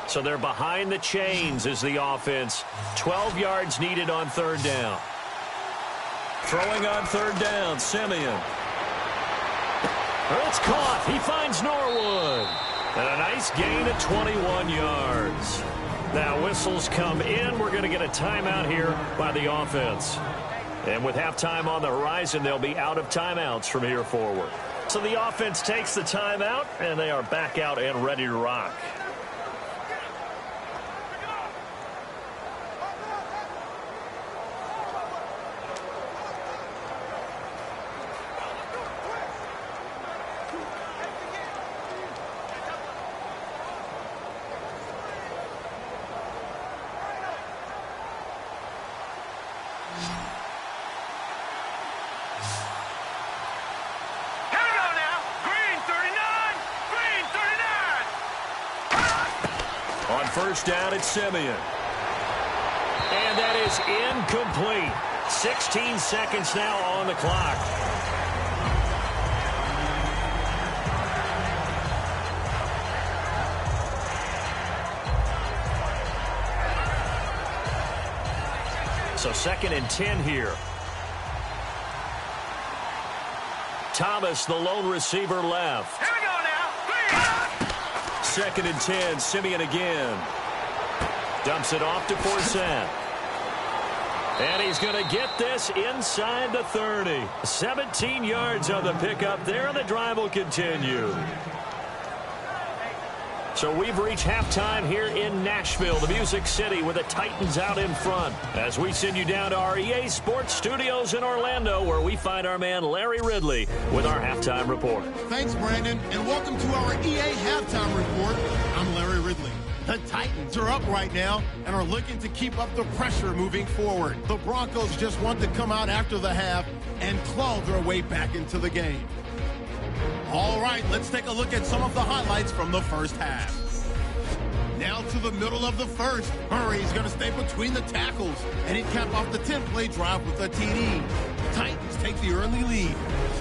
So they're behind the chains as the offense. 12 yards needed on third down. Throwing on third down, Simeon. It's caught. He finds Norwood. And a nice gain of 21 yards. Now whistles come in. We're going to get a timeout here by the offense. And with halftime on the horizon, they'll be out of timeouts from here forward. So the offense takes the timeout, and they are back out and ready to rock. First down at Simeon. And that is incomplete. 16 seconds now on the clock. So 2nd and 10 here. Thomas, the lone receiver, left. Here we go now. 2nd and 10, Simeon again. Dumps it off to Forsett. And he's going to get this inside the 30. 17 yards on the pickup there, and the drive will continue. So we've reached halftime here in Nashville, the Music City, with the Titans out in front. As we send you down to our EA Sports Studios in Orlando, where we find our man Larry Ridley with our halftime report. Thanks, Brandon, and welcome to our EA Halftime Report. I'm Larry Ridley. The Titans are up right now and are looking to keep up the pressure moving forward. The Broncos just want to come out after the half and claw their way back into the game. All right, let's take a look at some of the highlights from the first half. Now to the middle of the first. Murray's going to stay between the tackles, and he capped off the 10-play drive with a TD. Titans take the early lead.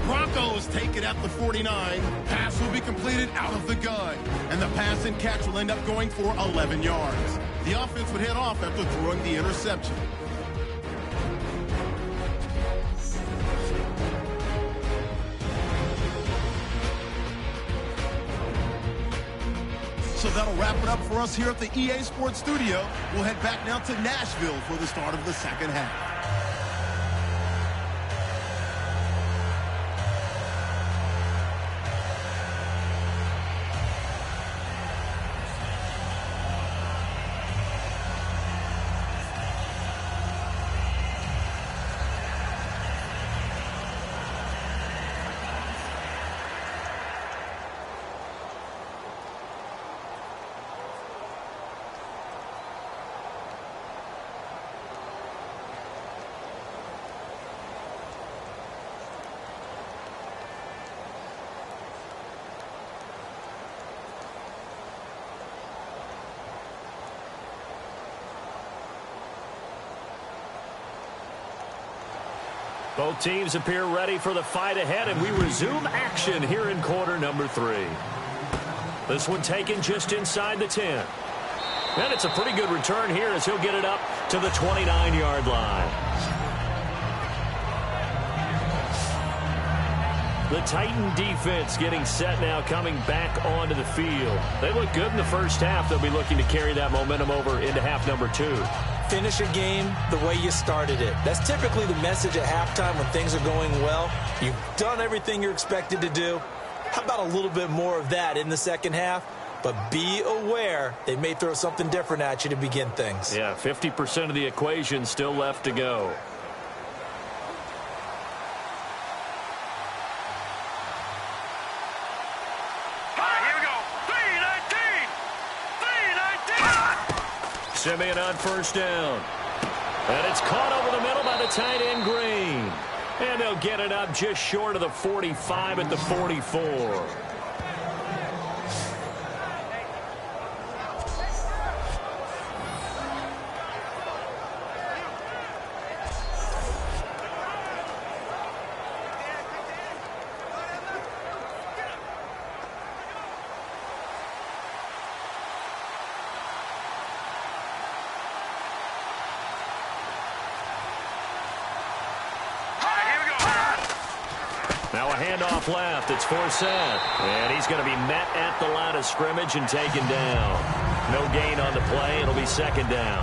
Broncos take it at the 49. Pass will be completed out of the gun, and the pass and catch will end up going for 11 yards. The offense would head off after throwing the interception. So that'll wrap it up for us here at the EA Sports Studio. We'll head back now to Nashville for the start of the second half. Both teams appear ready for the fight ahead, and we resume action here in quarter number 3. This one taken just inside the 10. And it's a pretty good return here as he'll get it up to the 29-yard line. The Titan defense getting set now, coming back onto the field. They look good in the first half. They'll be looking to carry that momentum over into half number 2. finish a game the way you started it. That's typically the message at halftime when things are going well. You've done everything you're expected to do. How about a little bit more of that in the second half? But be aware they may throw something different at you to begin things. Yeah, 50% of the equation still left to go. Simeon on first down. And it's caught over the middle by the tight end Green. And they'll get it up just short of the 45 at the 44. Now a handoff left. It's Forsett. And he's going to be met at the line of scrimmage and taken down. No gain on the play. It'll be second down.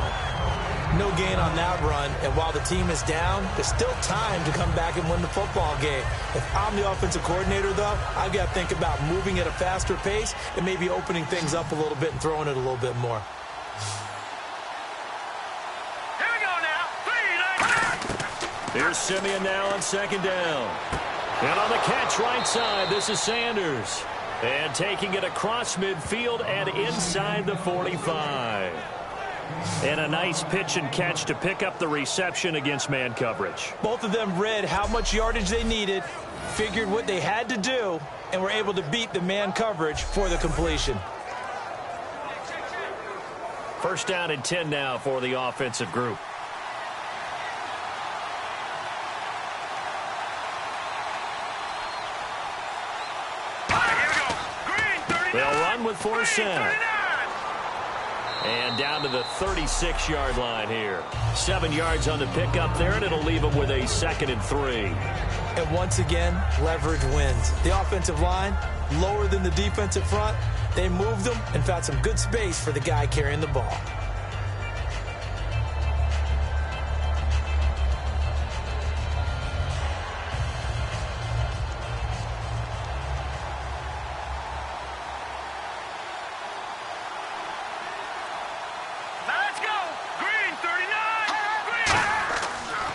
No gain on that run. And while the team is down, there's still time to come back and win the football game. If I'm the offensive coordinator, though, I've got to think about moving at a faster pace and maybe opening things up a little bit and throwing it a little bit more. Here we go now. Here's Simeon now on second down. And on the catch right side, this is Sanders. And taking it across midfield and inside the 45. And a nice pitch and catch to pick up the reception against man coverage. Both of them read how much yardage they needed, figured what they had to do, and were able to beat the man coverage for the completion. First down and 10 now for the offensive group. They'll run with Forsett. And down to the 36-yard line here. 7 yards on the pickup there, and it'll leave them with a 2nd and 3. And once again, leverage wins. The offensive line, lower than the defensive front. They moved them and found some good space for the guy carrying the ball.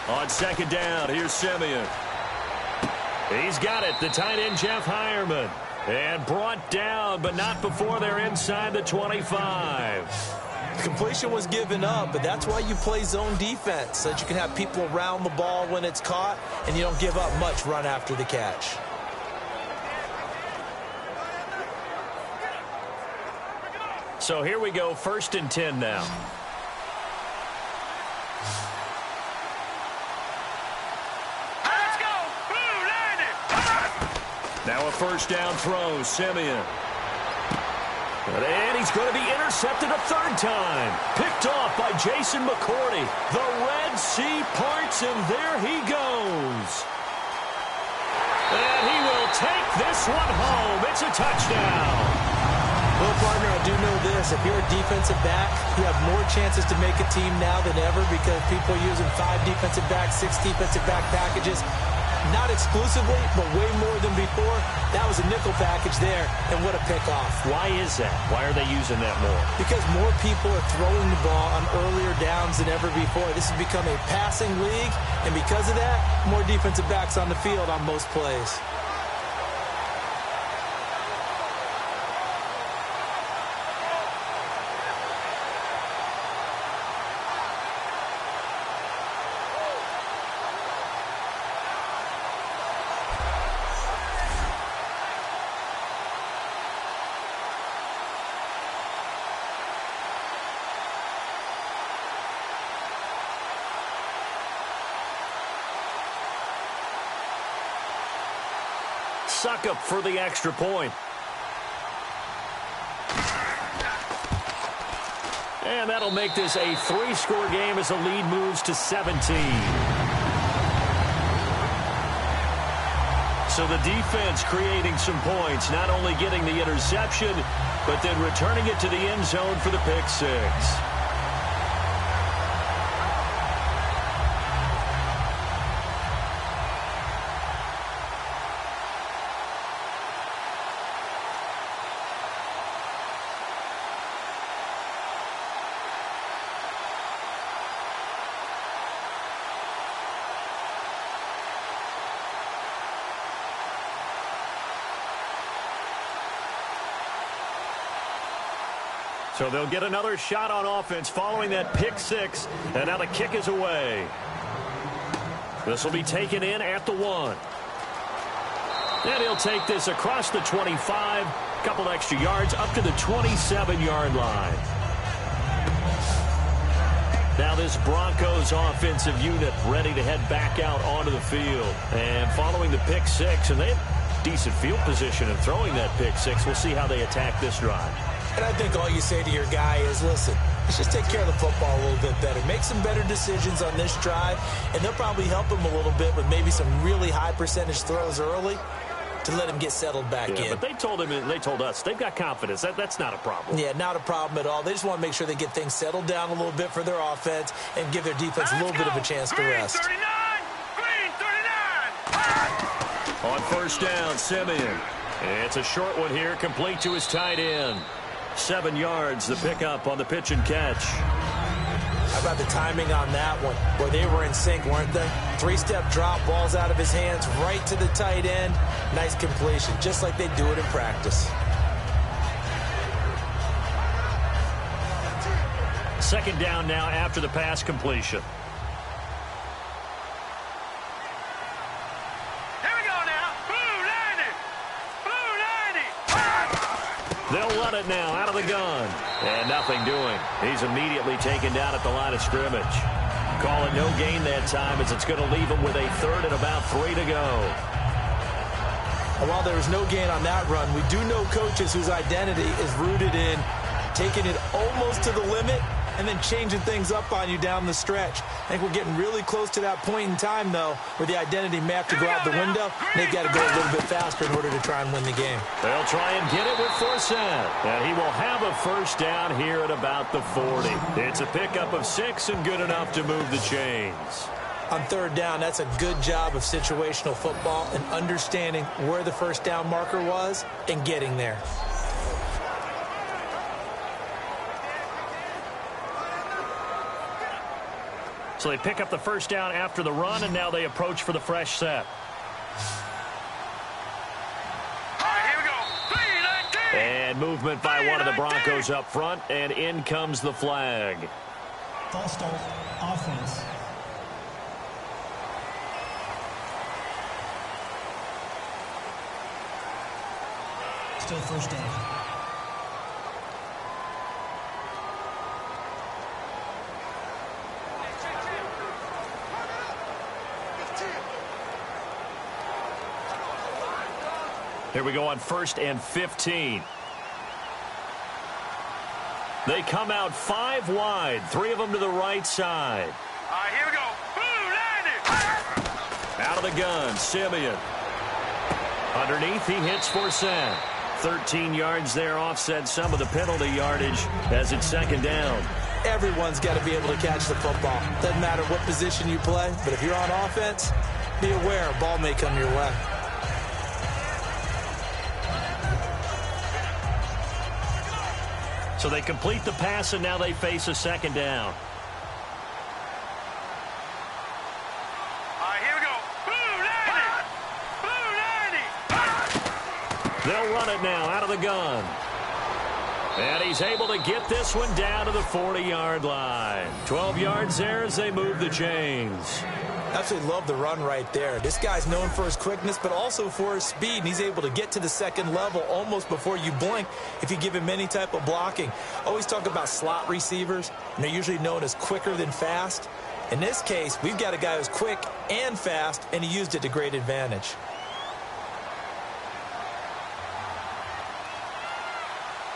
On second down, here's Simeon. He's got it, the tight end Jeff Hireman. And brought down, but not before they're inside the 25. The completion was given up, but that's why you play zone defense, so that you can have people around the ball when it's caught, and you don't give up much run after the catch. So here we go, 1st and 10 now. Now a first down throw, Simeon. And he's going to be intercepted a 3rd time. Picked off by Jason McCourty. The Red Sea parts, and there he goes. And he will take this one home. It's a touchdown. Well, partner, I do know this. If you're a defensive back, you have more chances to make a team now than ever because people are using 5 defensive backs, 6 defensive back packages. Not exclusively, but way more than before. That was a nickel package there, and what a pickoff. Why is that? Why are they using that more? Because more people are throwing the ball on earlier downs than ever before. This has become a passing league, and because of that, more defensive backs on the field on most plays. Suck up for the extra point. And that'll make this a 3-score game as the lead moves to 17. So the defense creating some points, not only getting the interception, but then returning it to the end zone for the pick 6. So they'll get another shot on offense following that pick six. And now the kick is away. This will be taken in at the 1. And he'll take this across the 25. Couple extra yards up to the 27-yard line. Now this Broncos offensive unit ready to head back out onto the field. And following the pick six, and they have decent field position in throwing that pick six. We'll see how they attack this drive. And I think all you say to your guy is, listen, let's just take care of the football a little bit better. Make some better decisions on this drive, and they'll probably help him a little bit with maybe some really high percentage throws early to let him get settled back in. But they told him, and they told us, they've got confidence. That's not a problem. Yeah, not a problem at all. They just want to make sure they get things settled down a little bit for their offense and give their defense a little bit of a chance to rest. Green 39. On first down, Simeon. It's a short one here, complete to his tight end. 7 yards, the pickup on the pitch and catch. How about the timing on that one, where they were in sync, weren't they? 3-step drop, ball's out of his hands, right to the tight end. Nice completion, just like they do it in practice. Second down now after the pass completion. Here we go now. Blue 90. Blue 90. They'll run it now out of the gun. And nothing doing. He's immediately taken down at the line of scrimmage. Call it no gain that time as it's going to leave him with a third and about 3 to go. And while there was no gain on that run, we do know coaches whose identity is rooted in taking it almost to the limit and then changing things up on you down the stretch. I think we're getting really close to that point in time, though, where the identity may have to go out the window. They've got to go a little bit faster in order to try and win the game. They'll try and get it with Forsett. And he will have a first down here at about the 40. It's a pickup of 6 and good enough to move the chains. On third down, that's a good job of situational football and understanding where the first down marker was and getting there. So they pick up the first down after the run, and now they approach for the fresh set. All right, here we go. 3-19. And movement by one of the Broncos up front, and in comes the flag. False start, offense. Still first down. Here we go on 1st and 15. They come out 5 wide, 3 of them to the right side. All right, here we go. Blue 90. Out of the gun, Simeon. Underneath, he hits Forsett. 13 yards there, offset some of the penalty yardage as it's second down. Everyone's got to be able to catch the football. Doesn't matter what position you play, but if you're on offense, be aware a ball may come your way. So they complete the pass, and now they face a second down. All right, here we go. Blue 90. Blue 90. They'll run it now out of the gun. And he's able to get this one down to the 40-yard line. 12 yards there as they move the chains. Absolutely love the run right there. This guy's known for his quickness, but also for his speed. And he's able to get to the second level almost before you blink if you give him any type of blocking. Always talk about slot receivers, and they're usually known as quicker than fast. In this case, we've got a guy who's quick and fast, and he used it to great advantage.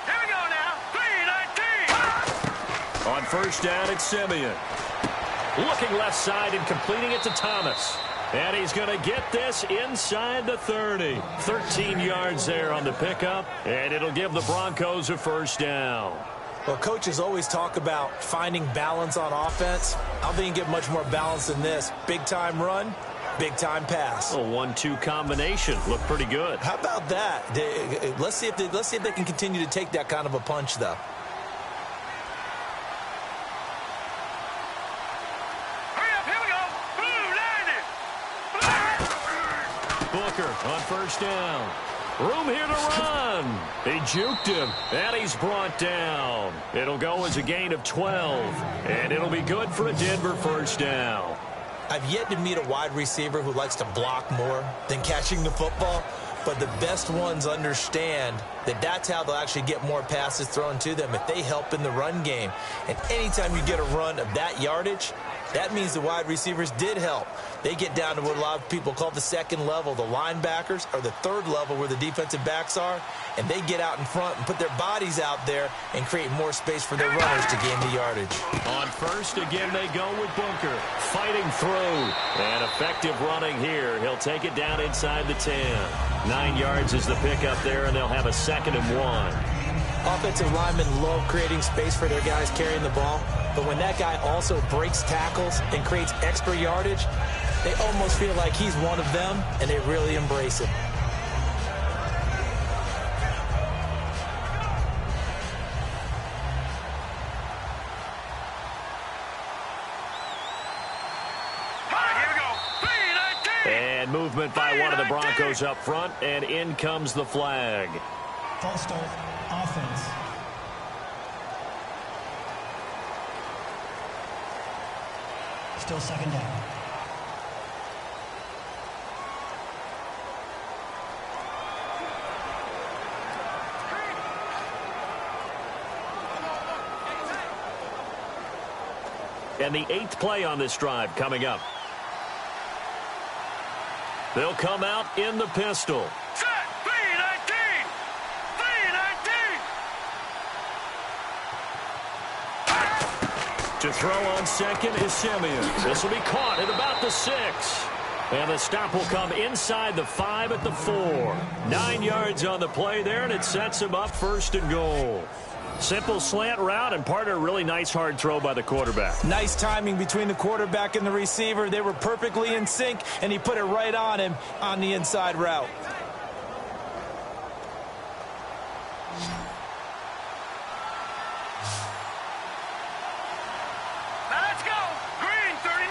Here we go now. 3-19. On first down, it's Simeon. Looking left side and completing it to Thomas. And he's going to get this inside the 30. 13 yards there on the pickup, and it'll give the Broncos a first down. Well, coaches always talk about finding balance on offense. I don't think you can get much more balance than this. Big-time run, big-time pass. A 1-2 combination. Looked pretty good. How about that? Let's see if they can continue to take that kind of a punch, though. On first down. Room here to run. He juked him, and he's brought down. It'll go as a gain of 12, and it'll be good for a Denver first down. I've yet to meet a wide receiver who likes to block more than catching the football, but the best ones understand that that's how they'll actually get more passes thrown to them if they help in the run game. And anytime you get a run of that yardage, that means the wide receivers did help. They get down to what a lot of people call the second level, the linebackers, or the third level where the defensive backs are, and they get out in front and put their bodies out there and create more space for their runners to gain the yardage. On first, again, they go with Bunker. Fighting through. And effective running here. He'll take it down inside the 10. 9 yards is the pickup there, and they'll have a 2nd and 1. Offensive linemen love creating space for their guys carrying the ball, but when that guy also breaks tackles and creates extra yardage, they almost feel like he's one of them, and they really embrace it. And movement by one of the Broncos up front, and in comes the flag. False start, offense. Still 2nd down. And the 8th play on this drive coming up. They'll come out in the pistol. Set, B-19! B-19! To throw on second is Simeon. This will be caught at about the 6. And the stop will come inside the 5 at the 4. 9 yards on the play there, and it sets him up 1st and goal. Simple slant route, and part of a really nice hard throw by the quarterback. Nice timing between the quarterback and the receiver. They were perfectly in sync, and he put it right on him on the inside route. Let's go! Green 39!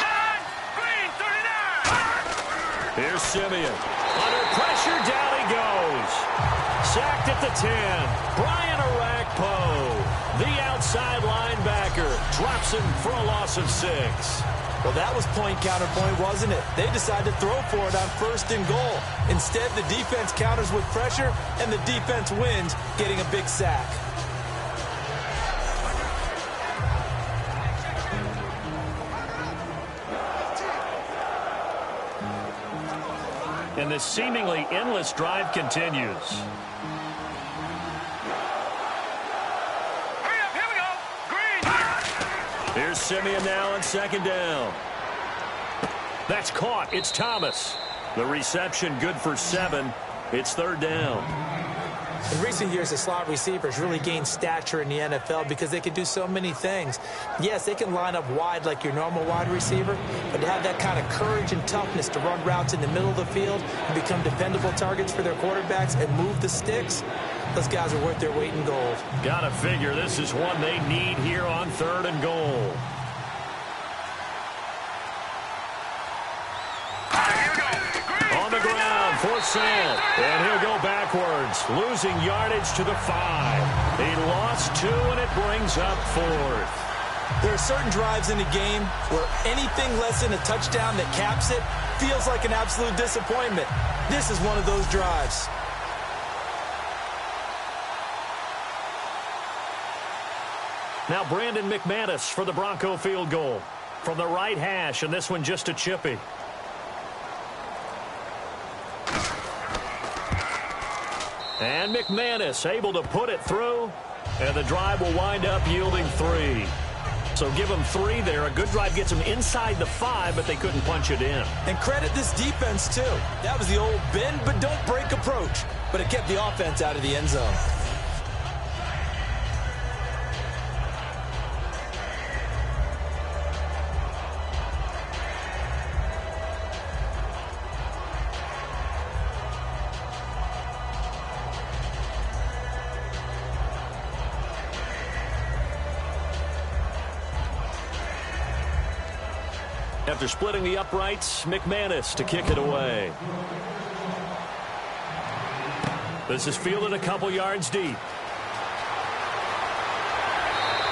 Green 39! Here's Simeon. Under pressure, down he goes. Sacked at the 10. Brian Arakpo, the outside linebacker, drops him for a loss of 6. Well, that was point counterpoint, wasn't it? They decided to throw for it on 1st and goal. Instead, the defense counters with pressure, and the defense wins, getting a big sack. And this seemingly endless drive continues. Here's Simeon now on 2nd down. That's caught. It's Thomas. The reception good for 7. It's 3rd down. In recent years, the slot receivers really gained stature in the NFL because they can do so many things. Yes, they can line up wide like your normal wide receiver, but to have that kind of courage and toughness to run routes in the middle of the field and become dependable targets for their quarterbacks and move the sticks, those guys are worth their weight in gold. Gotta figure this is one they need here on 3rd and goal. On the ground for Sam, and he'll go backwards, losing yardage to the 5. He lost 2, and it brings up 4th. There are certain drives in the game where anything less than a touchdown that caps it feels like an absolute disappointment. This is one of those drives. Now Brandon McManus for the Bronco field goal. From the right hash, and this one just a chippy. And McManus able to put it through, and the drive will wind up yielding 3. So give them 3 there. A good drive gets them inside the 5, but they couldn't punch it in. And credit this defense, too. That was the old bend but don't break approach, but it kept the offense out of the end zone. After splitting the uprights, McManus to kick it away. This is fielded a couple yards deep.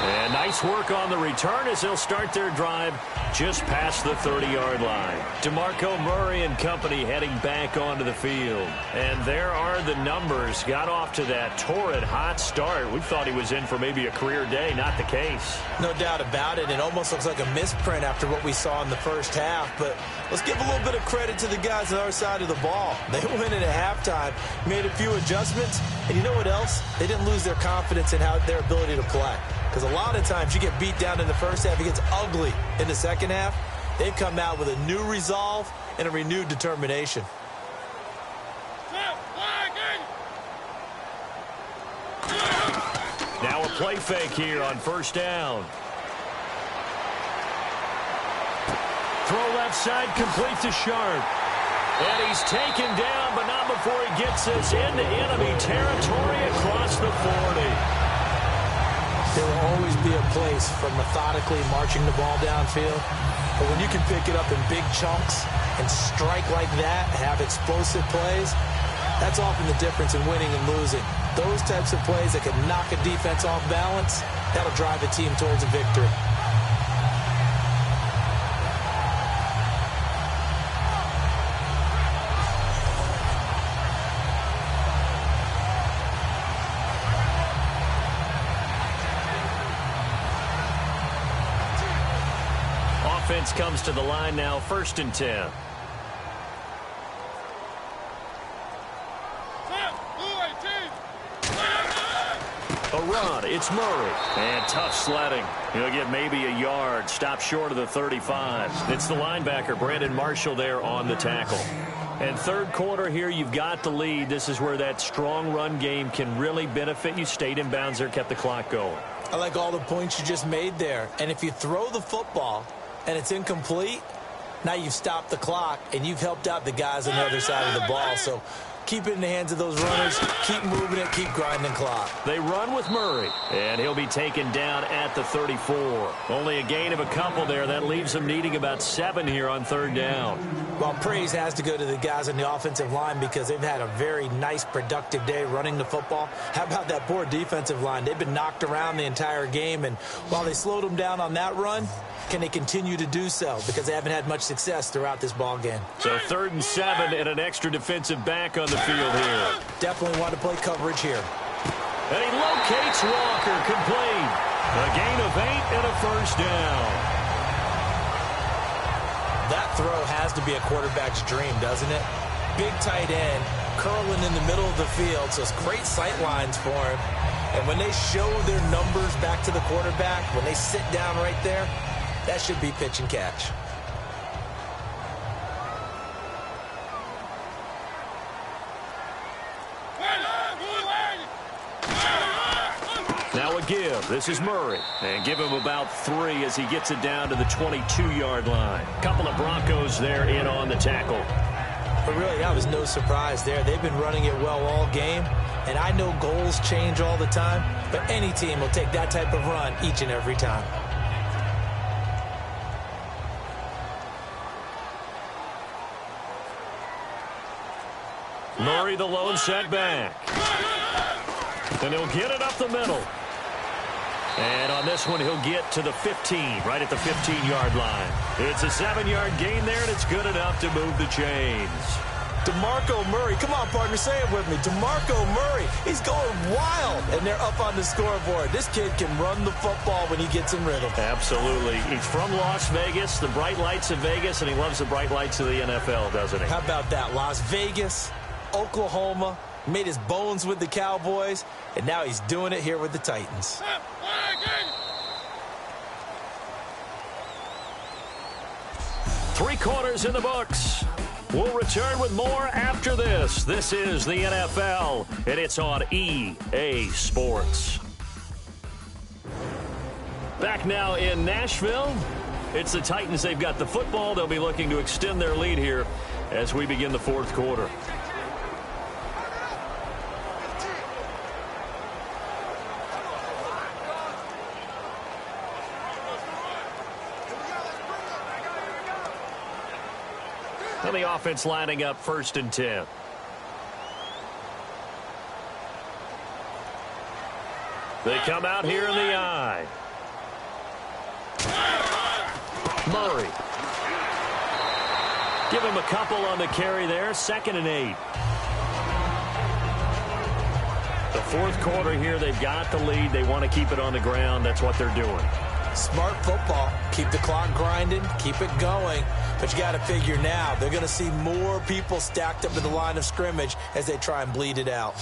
And nice work on the return as they'll start their drive just past the 30-yard line. DeMarco Murray and company heading back onto the field. And there are the numbers. Got off to that torrid hot start. We thought he was in for maybe a career day. Not the case. No doubt about it. It almost looks like a misprint after what we saw in the first half. But let's give a little bit of credit to the guys on our side of the ball. They went in at halftime, made a few adjustments. And you know what else? They didn't lose their confidence in their ability to play. Because a lot of times you get beat down in the first half, it gets ugly in the second half. They've come out with a new resolve and a renewed determination. Now a play fake here on first down. Throw left side, complete to Sharp. And he's taken down, but not before he gets us into enemy territory across the 40. There will always be a place for methodically marching the ball downfield. But when you can pick it up in big chunks and strike like that, have explosive plays, that's often the difference in winning and losing. Those types of plays that can knock a defense off balance, that'll drive a team towards a victory. Offense comes to the line now, 1st and 10. A run, it's Murray. And tough sledding. He'll get maybe a yard, stop short of the 35. It's the linebacker, Brandon Marshall, there on the tackle. And third quarter here, you've got the lead. This is where that strong run game can really benefit you. Stayed in bounds there, kept the clock going. I like all the points you just made there. And if you throw the football and it's incomplete, now you've stopped the clock and you've helped out the guys on the other side of the ball. So keep it in the hands of those runners. Keep moving it. Keep grinding clock. They run with Murray, and he'll be taken down at the 34. Only a gain of a couple there. That leaves them needing about 7 here on 3rd down. Well, praise has to go to the guys on the offensive line because they've had a very nice, productive day running the football. How about that poor defensive line? They've been knocked around the entire game, and while they slowed them down on that run, can they continue to do so? Because they haven't had much success throughout this ball game. So 3rd and 7 and an extra defensive back on the field here. Definitely want to play coverage here. And he locates Walker, complete. A gain of 8 and a 1st down. That throw has to be a quarterback's dream, doesn't it? Big tight end, curling in the middle of the field, so it's great sight lines for him. And when they show their numbers back to the quarterback, when they sit down right there, that should be pitch and catch. Now a give. This is Murray. And give him about 3 as he gets it down to the 22-yard line. Couple of Broncos there in on the tackle. But really, that was no surprise there. They've been running it well all game. And I know goals change all the time, but any team will take that type of run each and every time. Murray, the lone setback. And he'll get it up the middle. And on this one, he'll get to the 15, right at the 15-yard line. It's a 7-yard gain there, and it's good enough to move the chains. DeMarco Murray, come on, partner, say it with me. DeMarco Murray, he's going wild, and they're up on the scoreboard. This kid can run the football when he gets in rhythm. Absolutely. He's from Las Vegas, the bright lights of Vegas, and he loves the bright lights of the NFL, doesn't he? How about that? Las Vegas, Oklahoma, made his bones with the Cowboys, and now he's doing it here with the Titans. 3 quarters in the books. We'll return with more after this. This is the NFL, and it's on EA Sports. Back now in Nashville. It's the Titans. They've got the football. They'll be looking to extend their lead here as we begin the 4th quarter. And the offense lining up 1st and 10. They come out here in the eye. Murray. Give him a couple on the carry there. 2nd and 8. The fourth quarter here, they've got the lead. They want to keep it on the ground. That's what they're doing. Smart football. Keep the clock grinding. Keep it going. But you got to figure now, they're going to see more people stacked up to the line of scrimmage as they try and bleed it out.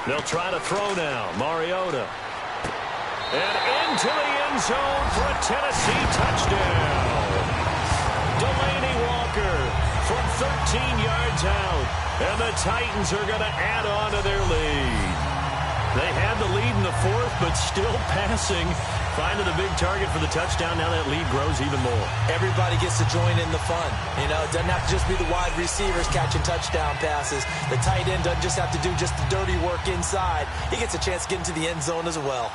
They'll try to throw now. Mariota. And into the end zone for a Tennessee touchdown. Delaney Walker from 13 yards out. And the Titans are going to add on to their lead. They had the lead in the fourth, but still passing. Finding the big target for the touchdown. Now that lead grows even more. Everybody gets to join in the fun. You know, it doesn't have to just be the wide receivers catching touchdown passes. The tight end doesn't just have to do just the dirty work inside. He gets a chance to get into the end zone as well.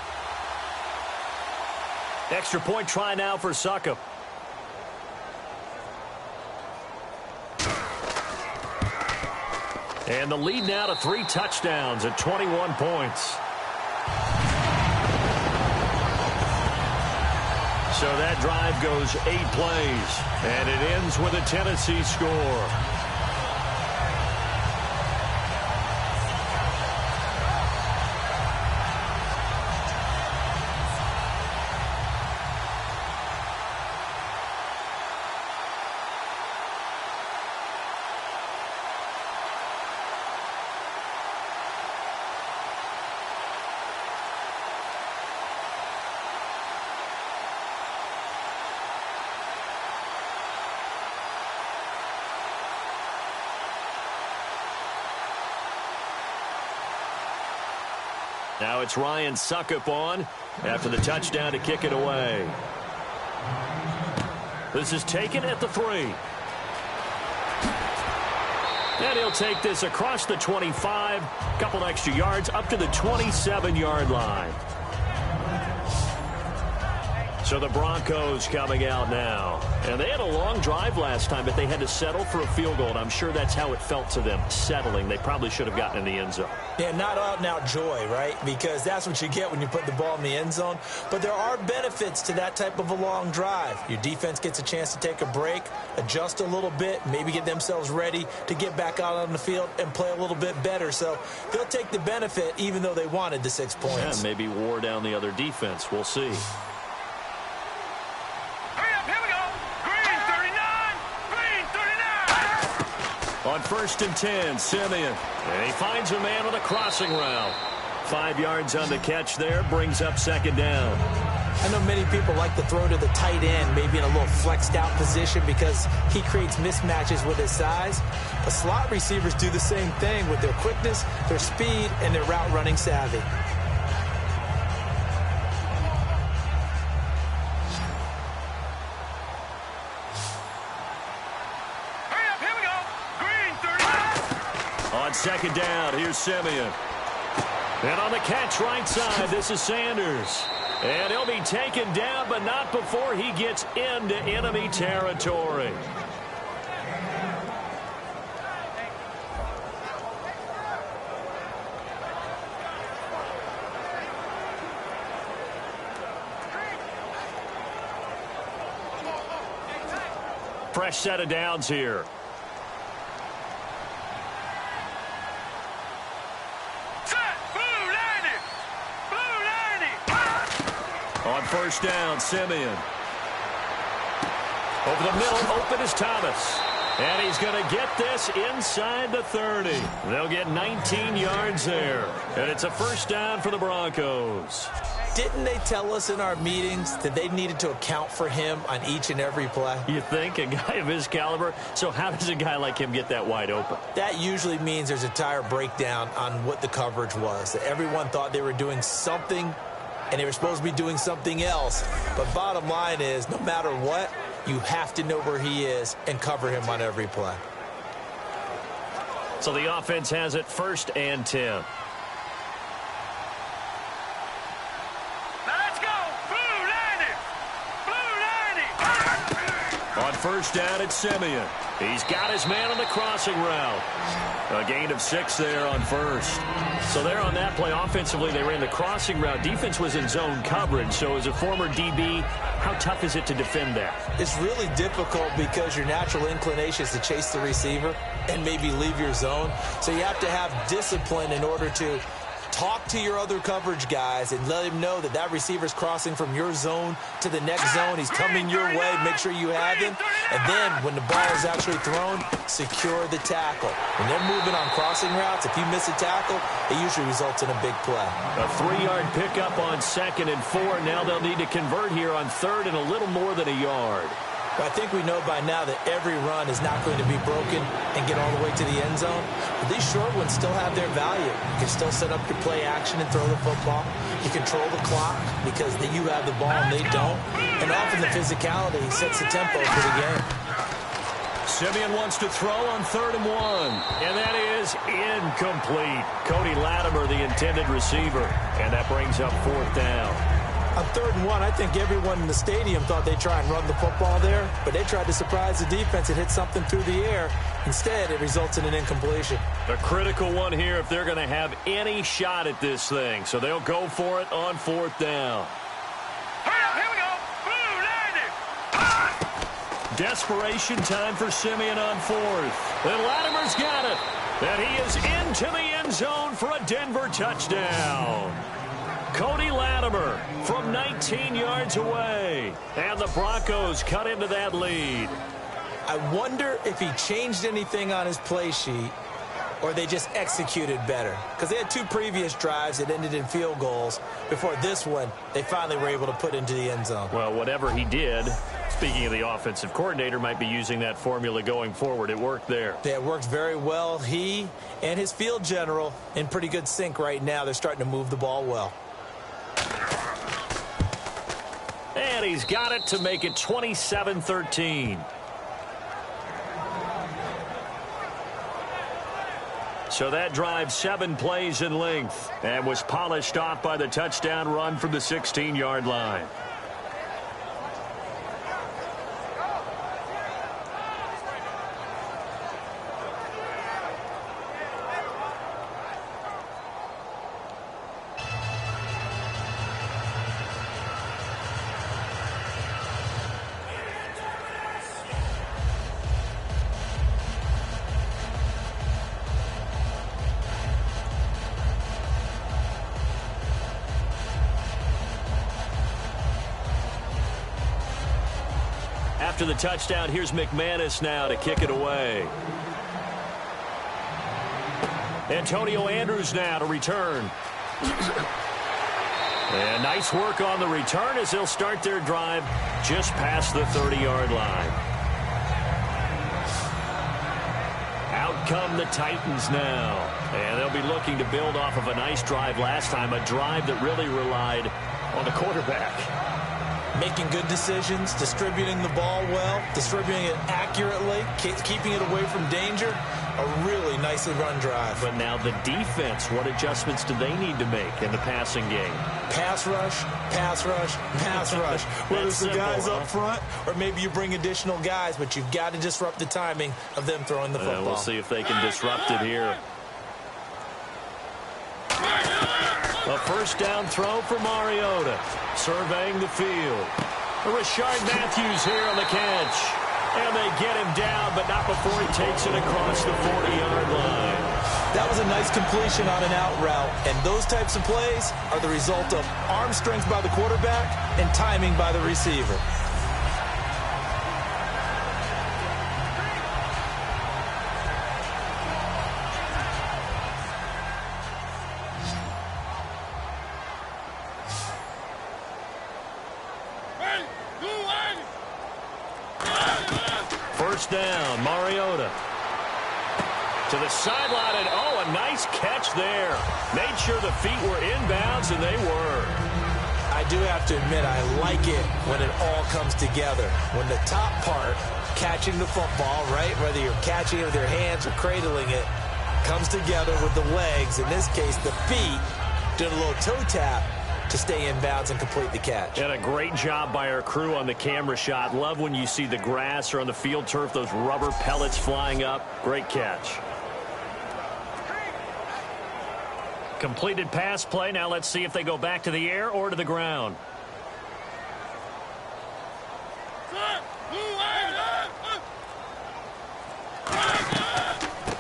Extra point try now for Succop. And the lead now to 3 touchdowns at 21 points. So that drive goes 8 plays, and it ends with a Tennessee score. Now it's Ryan Succop on after the touchdown to kick it away. This is taken at the 3. And he'll take this across the 25, couple extra yards up to the 27-yard line. So the Broncos coming out now. And they had a long drive last time, but they had to settle for a field goal. And I'm sure that's how it felt to them, settling. They probably should have gotten in the end zone. Yeah, not out-and-out joy, right? Because that's what you get when you put the ball in the end zone. But there are benefits to that type of a long drive. Your defense gets a chance to take a break, adjust a little bit, maybe get themselves ready to get back out on the field and play a little bit better. So they'll take the benefit even though they wanted the 6 points. Yeah, maybe wore down the other defense. We'll see. On 1st and 10, Simeon. And he finds a man with a crossing route. 5 yards on the catch there, brings up 2nd down. I know many people like to throw to the tight end, maybe in a little flexed out position because he creates mismatches with his size. But slot receivers do the same thing with their quickness, their speed, and their route running savvy. On 2nd down, here's Simeon. And on the catch right side, this is Sanders. And he'll be taken down, but not before he gets into enemy territory. Fresh set of downs here. On 1st down, Simeon. Over the middle, open is Thomas. And he's going to get this inside the 30. They'll get 19 yards there. And it's a 1st down for the Broncos. Didn't they tell us in our meetings that they needed to account for him on each and every play? You think? A guy of his caliber? So how does a guy like him get that wide open? That usually means there's a tire breakdown on what the coverage was. That everyone thought they were doing something, and they were supposed to be doing something else. But bottom line is, no matter what, you have to know where he is and cover him on every play. So the offense has it 1st and 10. On first down at Simeon. He's got his man on the crossing route. A gain of 6 there on first. So there on that play, offensively, they ran the crossing route. Defense was in zone coverage. So as a former DB, how tough is it to defend that? It's really difficult because your natural inclination is to chase the receiver and maybe leave your zone. So you have to have discipline in order to talk to your other coverage guys and let him know that that receiver's crossing from your zone to the next zone. He's coming your way. Make sure you have him. And then when the ball is actually thrown, secure the tackle. When they're moving on crossing routes, if you miss a tackle, it usually results in a big play. A 3-yard pickup on 2nd and 4. Now they'll need to convert here on 3rd and a little more than a yard. I think we know by now that every run is not going to be broken and get all the way to the end zone. But these short ones still have their value. You can still set up your play action and throw the football. You control the clock because you have the ball and they don't. And often the physicality sets the tempo for the game. Simeon wants to throw on 3rd and 1. And that is incomplete. Cody Latimer, the intended receiver. And that brings up 4th down. On 3rd and 1, I think everyone in the stadium thought they'd try and run the football there, but they tried to surprise the defense and hit something through the air. Instead, it results in an incompletion. A critical one here if they're going to have any shot at this thing. So they'll go for it on 4th down. Hurry up, here we go. Blue, landing. Desperation time for Simeon on 4th. And Latimer's got it. And he is into the end zone for a Denver touchdown. Cody Latimer from 19 yards away. And the Broncos cut into that lead. I wonder if he changed anything on his play sheet or they just executed better. Because they had 2 previous drives that ended in field goals. Before this one, they finally were able to put into the end zone. Well, whatever he did, speaking of the offensive coordinator, might be using that formula going forward. It worked there. Yeah, it worked very well. He and his field general in pretty good sync right now. They're starting to move the ball well. And he's got it to make it 27-13. So that drive 7 plays in length and was polished off by the touchdown run from the 16-yard line. After the touchdown, here's McManus now to kick it away. Antonio Andrews now to return. And nice work on the return as they'll start their drive just past the 30-yard line. Out come the Titans now. And they'll be looking to build off of a nice drive last time, a drive that really relied on the quarterback. Making good decisions, distributing the ball well, distributing it accurately, keeping it away from danger. A really nicely run drive. But now the defense, what adjustments do they need to make in the passing game? Pass rush, pass rush, pass rush. Whether it's the guys up front or maybe you bring additional guys, but you've got to disrupt the timing of them throwing the football. We'll see if they can disrupt it here. A first down throw for Mariota. Surveying the field. Rashard Matthews here on the catch. And they get him down, but not before he takes it across the 40-yard line. That was a nice completion on an out route. And those types of plays are the result of arm strength by the quarterback and timing by the receiver. First down, Mariota. To the sideline, and oh, a nice catch there. Made sure the feet were inbounds, and they were. I do have to admit, I like it when it all comes together. When the top part, catching the football, right, whether you're catching it with your hands or cradling it, comes together with the legs, in this case the feet, doing a little toe tap, to stay inbounds and complete the catch. And a great job by our crew on the camera shot. Love when you see the grass or on the field turf, those rubber pellets flying up. Great catch. Completed pass play. Now let's see if they go back to the air or to the ground.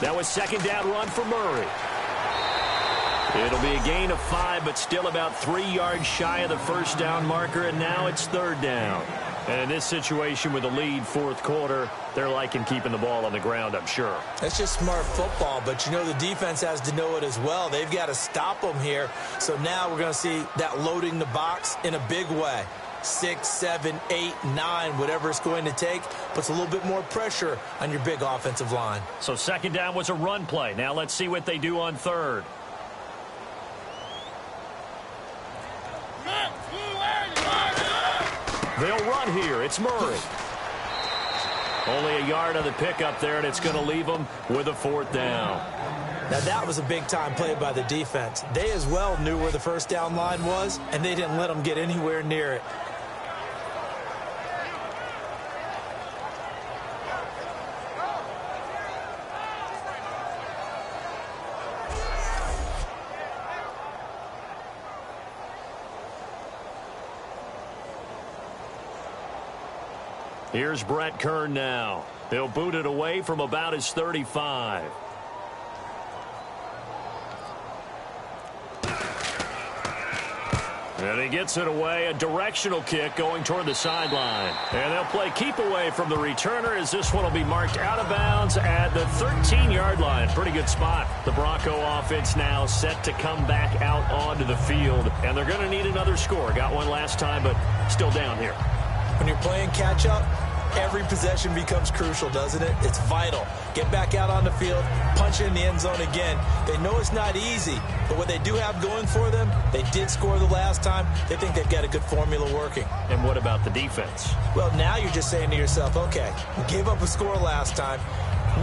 That was second down run for Murray. It'll be a gain of 5, but still about 3 yards shy of the first down marker, and now it's third down. And in this situation with a lead fourth quarter, they're liking keeping the ball on the ground, I'm sure. That's just smart football, but you know the defense has to know it as well. They've got to stop them here. So now we're going to see that loading the box in a big way. 6, 7, 8, 9, whatever it's going to take, puts a little bit more pressure on your big offensive line. So second down was a run play. Now let's see what they do on third. They'll run here. It's Murray. Only a yard on the pickup there, and it's going to leave them with a fourth down. Now that was a big-time play by the defense. They as well knew where the first down line was, and they didn't let them get anywhere near it. Here's Brett Kern now. He'll boot it away from about his 35. And he gets it away, a directional kick going toward the sideline. And they'll play keep away from the returner as this one will be marked out of bounds at the 13-yard line. Pretty good spot. The Bronco offense now set to come back out onto the field. And they're going to need another score. Got one last time, but still down here. When you're playing catch-up, every possession becomes crucial, doesn't it? It's vital. Get back out on the field, punch it in the end zone again. They know it's not easy, but what they do have going for them, they did score the last time. They think they've got a good formula working. And what about the defense? Well, now you're just saying to yourself, okay, we gave up a score last time.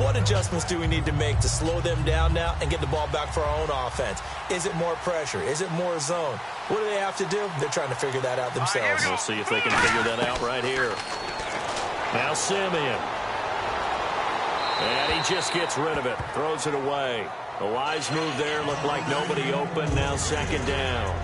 What adjustments do we need to make to slow them down now and get the ball back for our own offense? Is it more pressure? Is it more zone? What do they have to do? They're trying to figure that out themselves. We'll see if they can figure that out right here. Now Simeon. And he just gets rid of it. Throws it away. A wise move there. Looked like nobody open. Now second down.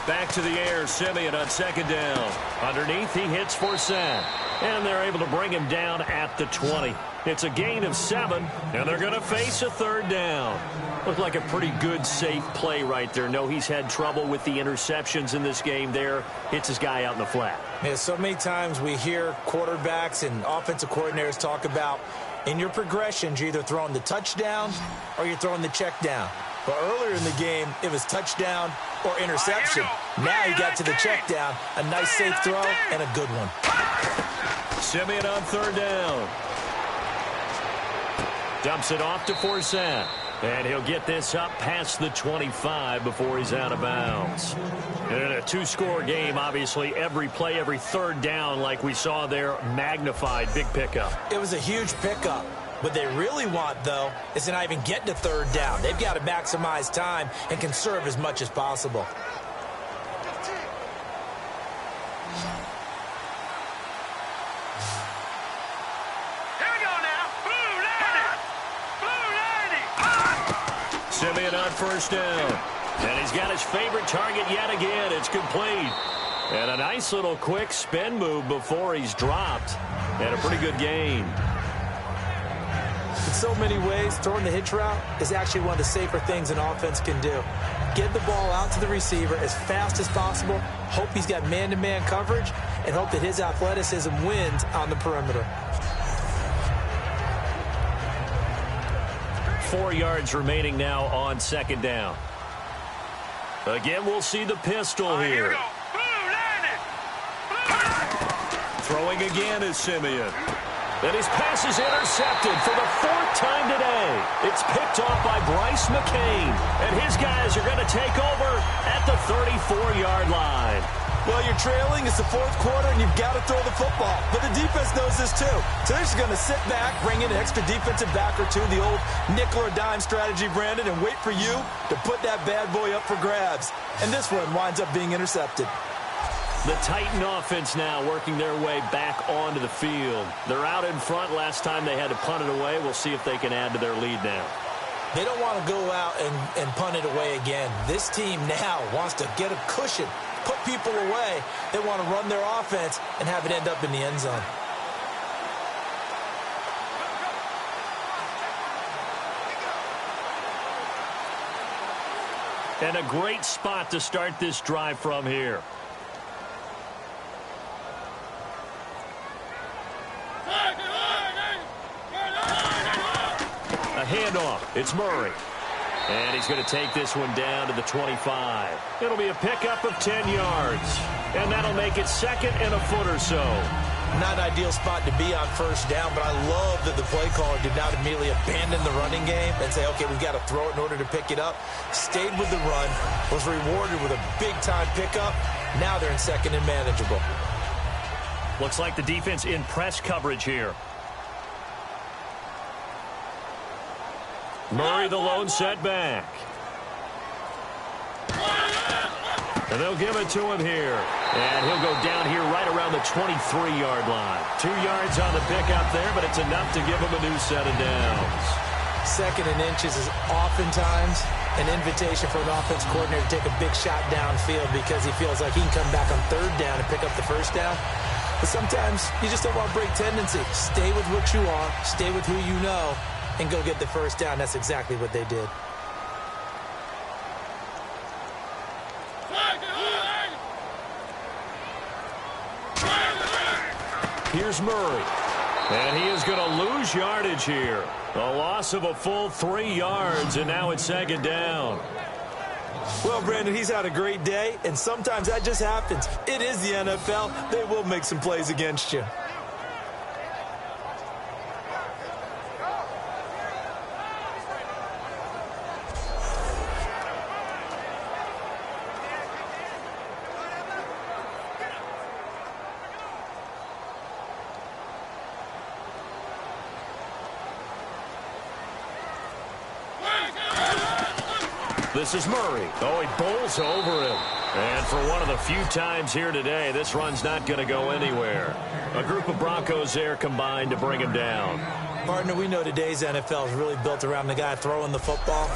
Back to the air, Simeon on second down. Underneath, he hits for Sam. And they're able to bring him down at the 20. It's a gain of 7, and they're going to face a third down. Looked like a pretty good, safe play right there. No, he's had trouble with the interceptions in this game there. Hits his guy out in the flat. Yeah, so many times we hear quarterbacks and offensive coordinators talk about in your progressions, you're either throwing the touchdown or you're throwing the check down. But earlier in the game, it was touchdown or interception. Now he got to the check down. A nice safe throw and a good one. Simeon on third down. Dumps it off to Forsett. And he'll get this up past the 25 before he's out of bounds. And in a two-score game, obviously, every play, every third down, like we saw there, magnified. Big pickup. It was a huge pickup. What they really want, though, is to not even get to third down. They've got to maximize time and conserve as much as possible. Here we go now. Blue 90. Simeon on first down. And he's got his favorite target yet again. It's complete. And a nice little quick spin move before he's dropped. And a pretty good gain. In so many ways, throwing the hitch route is actually one of the safer things an offense can do. Get the ball out to the receiver as fast as possible, hope he's got man-to-man coverage, and hope that his athleticism wins on the perimeter. 4 yards remaining now on second down. Again, we'll see the pistol Here we here. go. Blue 90. Throwing again is Simeon. And his pass is intercepted for the 4th time today. It's picked off by Bryce McCain. And his guys are going to take over at the 34-yard line. Well, you're trailing. It's the 4th quarter, and you've got to throw the football. But the defense knows this, too. So they're just going to sit back, bring in an extra defensive back or two, the old nickel or dime strategy, Brandon, and wait for you to put that bad boy up for grabs. And this one winds up being intercepted. The Titan offense now working their way back onto the field. They're out in front. Last time they had to punt it away. We'll see if they can add to their lead now. They don't want to go out and punt it away again. This team now wants to get a cushion, put people away. They want to run their offense and have it end up in the end zone. And a great spot to start this drive from here. A handoff. It's Murray. And he's going to take this one down to the 25. It'll be a pickup of 10 yards. And that'll make it 2nd and a foot or so. Not an ideal spot to be on first down, but I love that the play caller did not immediately abandon the running game and say, okay, we've got to throw it in order to pick it up. Stayed with the run, was rewarded with a big-time pickup. Now they're in 2nd and manageable. Looks like the defense in press coverage here. Murray, the lone setback. And they'll give it to him here. And he'll go down here right around the 23-yard line. 2 yards on the pickup there, but it's enough to give him a new set of downs. 2nd and inches is oftentimes an invitation for an offense coordinator to take a big shot downfield because he feels like he can come back on 3rd down and pick up the 1st down. But sometimes you just don't want to break tendency. Stay with what you are, stay with who you know, and go get the 1st down. That's exactly what they did. Here's Murray. And he is going to lose yardage here. A loss of a full 3 yards, and now it's 2nd down. Well, Brandon, he's had a great day, and sometimes that just happens. It is the NFL. They will make some plays against you. This is Murray. Oh, he bowls over him. And for one of the few times here today, this run's not going to go anywhere. A group of Broncos there combined to bring him down. Partner, we know today's NFL is really built around the guy throwing the football.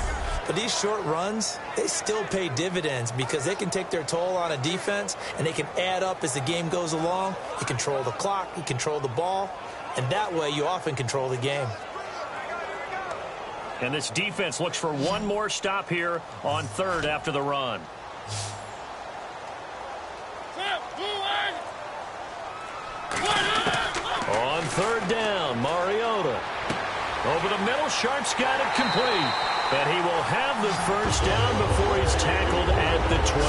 But these short runs, they still pay dividends because they can take their toll on a defense and they can add up as the game goes along. You control the clock, you control the ball, and that way you often control the game. And this defense looks for one more stop here on 3rd after the run. On 3rd down, Mariota. Over the middle, Sharp's got it complete. And he will have the 1st down before he's tackled at the 12.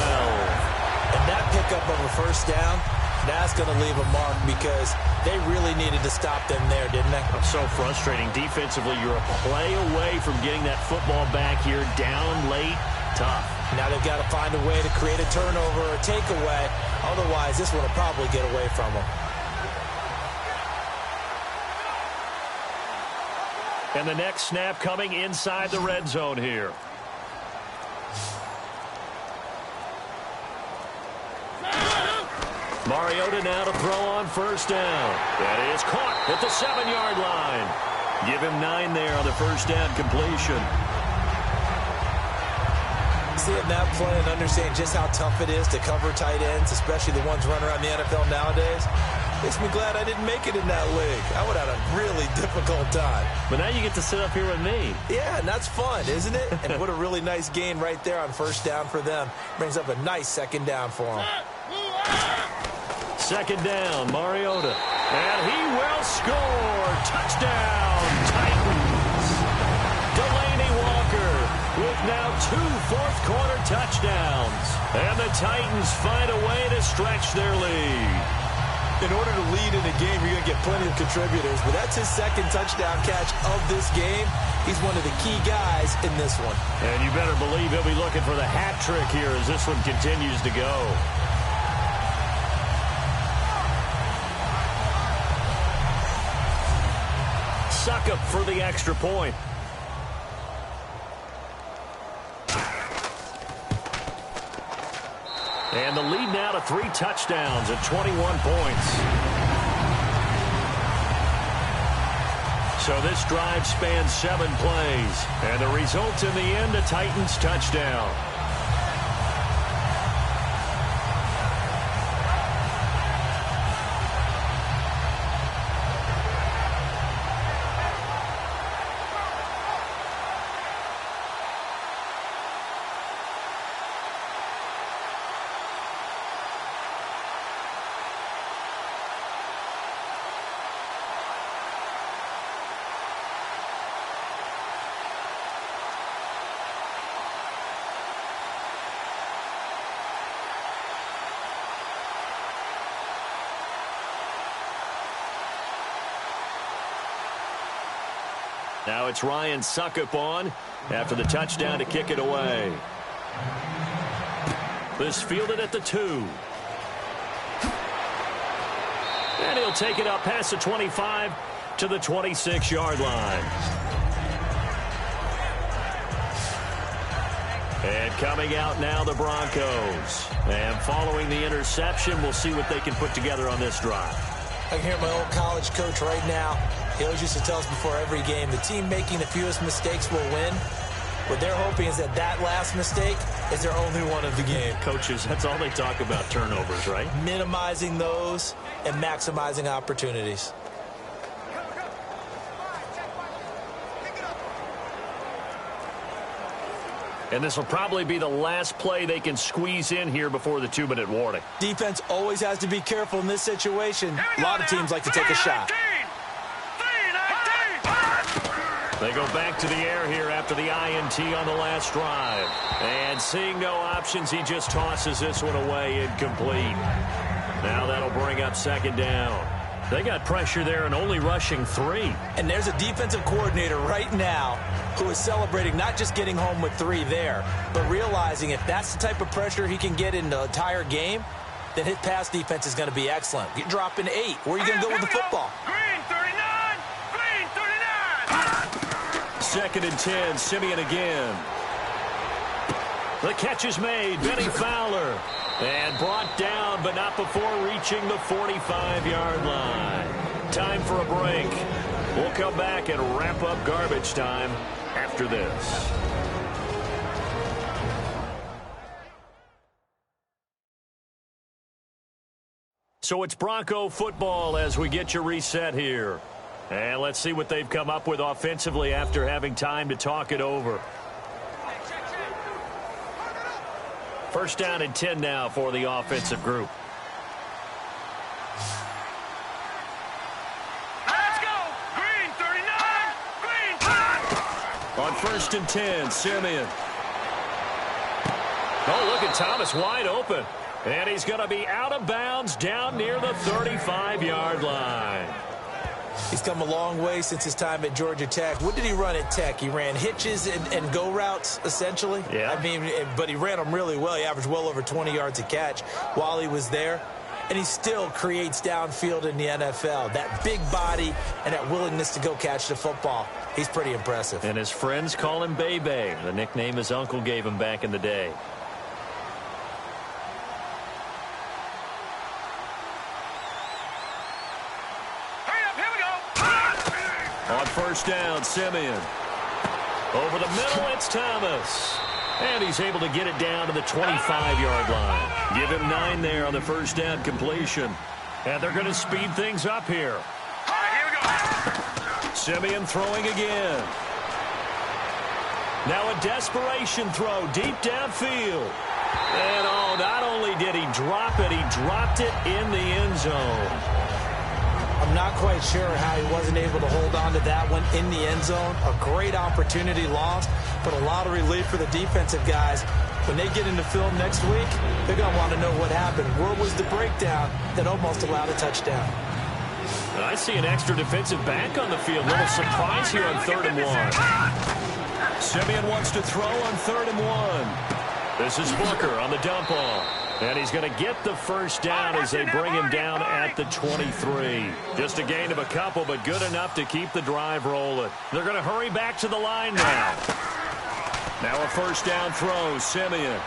And that pickup of a 1st down, that's going to leave a mark because they really needed to stop them there, didn't they? So frustrating. Defensively, you're a play away from getting that football back here down late. Tough. Now they've got to find a way to create a turnover or a takeaway. Otherwise, this one will probably get away from them. And the next snap coming inside the red zone here. Mariota now to throw on 1st down. That is caught at the 7-yard line. Give him 9 there on the 1st down completion. Seeing that play and understanding just how tough it is to cover tight ends, especially the ones running around the NFL nowadays, makes me glad I didn't make it in that league. I would have had a really difficult time. But now you get to sit up here with me. Yeah, and that's fun, isn't it? And what a really nice gain right there on 1st down for them. Brings up a nice 2nd down for them. 2nd down, Mariota. And he will score. Touchdown, Titans. Delaney Walker with now 2 fourth-quarter touchdowns. And the Titans find a way to stretch their lead. In order to lead in a game, you're going to get plenty of contributors, but that's his second touchdown catch of this game. He's one of the key guys in this one. And you better believe he'll be looking for the hat trick here as this one continues to go. Succop for the extra point. And the lead now to 3 touchdowns at 21 points. So this drive spans 7 plays. And the result in the end, a Titans touchdown. Now it's Ryan Succop on after the touchdown to kick it away. This fielded at the 2. And he'll take it up past the 25 to the 26-yard line. And coming out now, the Broncos. And following the interception, we'll see what they can put together on this drive. I can hear my old college coach right now. He always used to tell us before every game, the team making the fewest mistakes will win. What they're hoping is that that last mistake is their only one of the game. Coaches, that's all they talk about, turnovers, right? Minimizing those and maximizing opportunities. And this will probably be the last play they can squeeze in here before the 2-minute warning. Defense always has to be careful in this situation. A lot of teams like to take a shot. They go back to the air here after the INT on the last drive. And seeing no options, he just tosses this one away incomplete. Now that'll bring up 2nd down. They got pressure there and only rushing 3. And there's a defensive coordinator right now who is celebrating not just getting home with 3 there, but realizing if that's the type of pressure he can get in the entire game, then his pass defense is going to be excellent. You're dropping 8. Where are you going to go with the football? Green 39! Green 39! 2nd and 10, Simeon again. The catch is made, Benny Fowler. And brought down, but not before reaching the 45-yard line. Time for a break. We'll come back and wrap up garbage time after this. So it's Bronco football as we get you reset here. And let's see what they've come up with offensively after having time to talk it over. 1st down and 10 now for the offensive group. Let's go! Green 39! Green 39! On 1st and 10, Simeon. Oh, look at Thomas wide open. And he's going to be out of bounds down near the 35-yard line. He's come a long way since his time at Georgia Tech. What did he run at Tech? He ran hitches and go routes, essentially. Yeah. I mean, but he ran them really well. He averaged well over 20 yards a catch while he was there. And he still creates downfield in the NFL. That big body and that willingness to go catch the football. He's pretty impressive. And his friends call him Bebe, the nickname his uncle gave him back in the day. On 1st down, Simeon. Over the middle, it's Thomas. And he's able to get it down to the 25-yard line. Give him 9 there on the 1st down completion. And they're going to speed things up here. All right, here we go. Simeon throwing again. Now a desperation throw deep downfield. And oh, not only did he drop it, he dropped it in the end zone. I'm not quite sure how he wasn't able to hold on to that one in the end zone. A great opportunity lost. but a lot of relief for the defensive guys. When they get into film next week, they're going to want to know what happened. Where was the breakdown that almost allowed a touchdown? And I see an extra defensive back on the field. Little surprise here on 3rd and 1. Simeon wants to throw on 3rd and 1. This is Booker on the dump off. And he's going to get the first down as they bring him down at the 23. Just a gain of a couple, but good enough to keep the drive rolling. They're going to hurry back to the line now. Now a first down throw. Simeon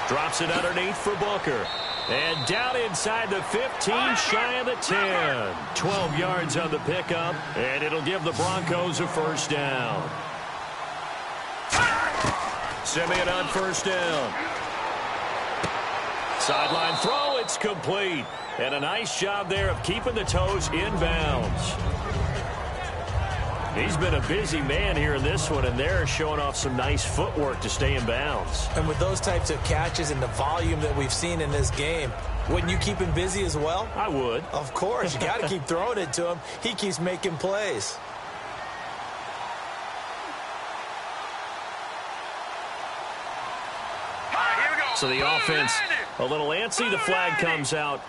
drops it underneath for Booker. And down inside the 15, shy of the 10. 12 yards on the pickup, and it'll give the Broncos a first down. Simeon on first down. Sideline throw, it's complete. And a nice job there of keeping the toes in bounds. He's been a busy man here in this one, and they're showing off some nice footwork to stay in bounds. And with those types of catches and the volume that we've seen in this game, wouldn't you keep him busy as well? I would. Of course. You got to keep throwing it to him. He keeps making plays. So the offense a little antsy. The flag comes out,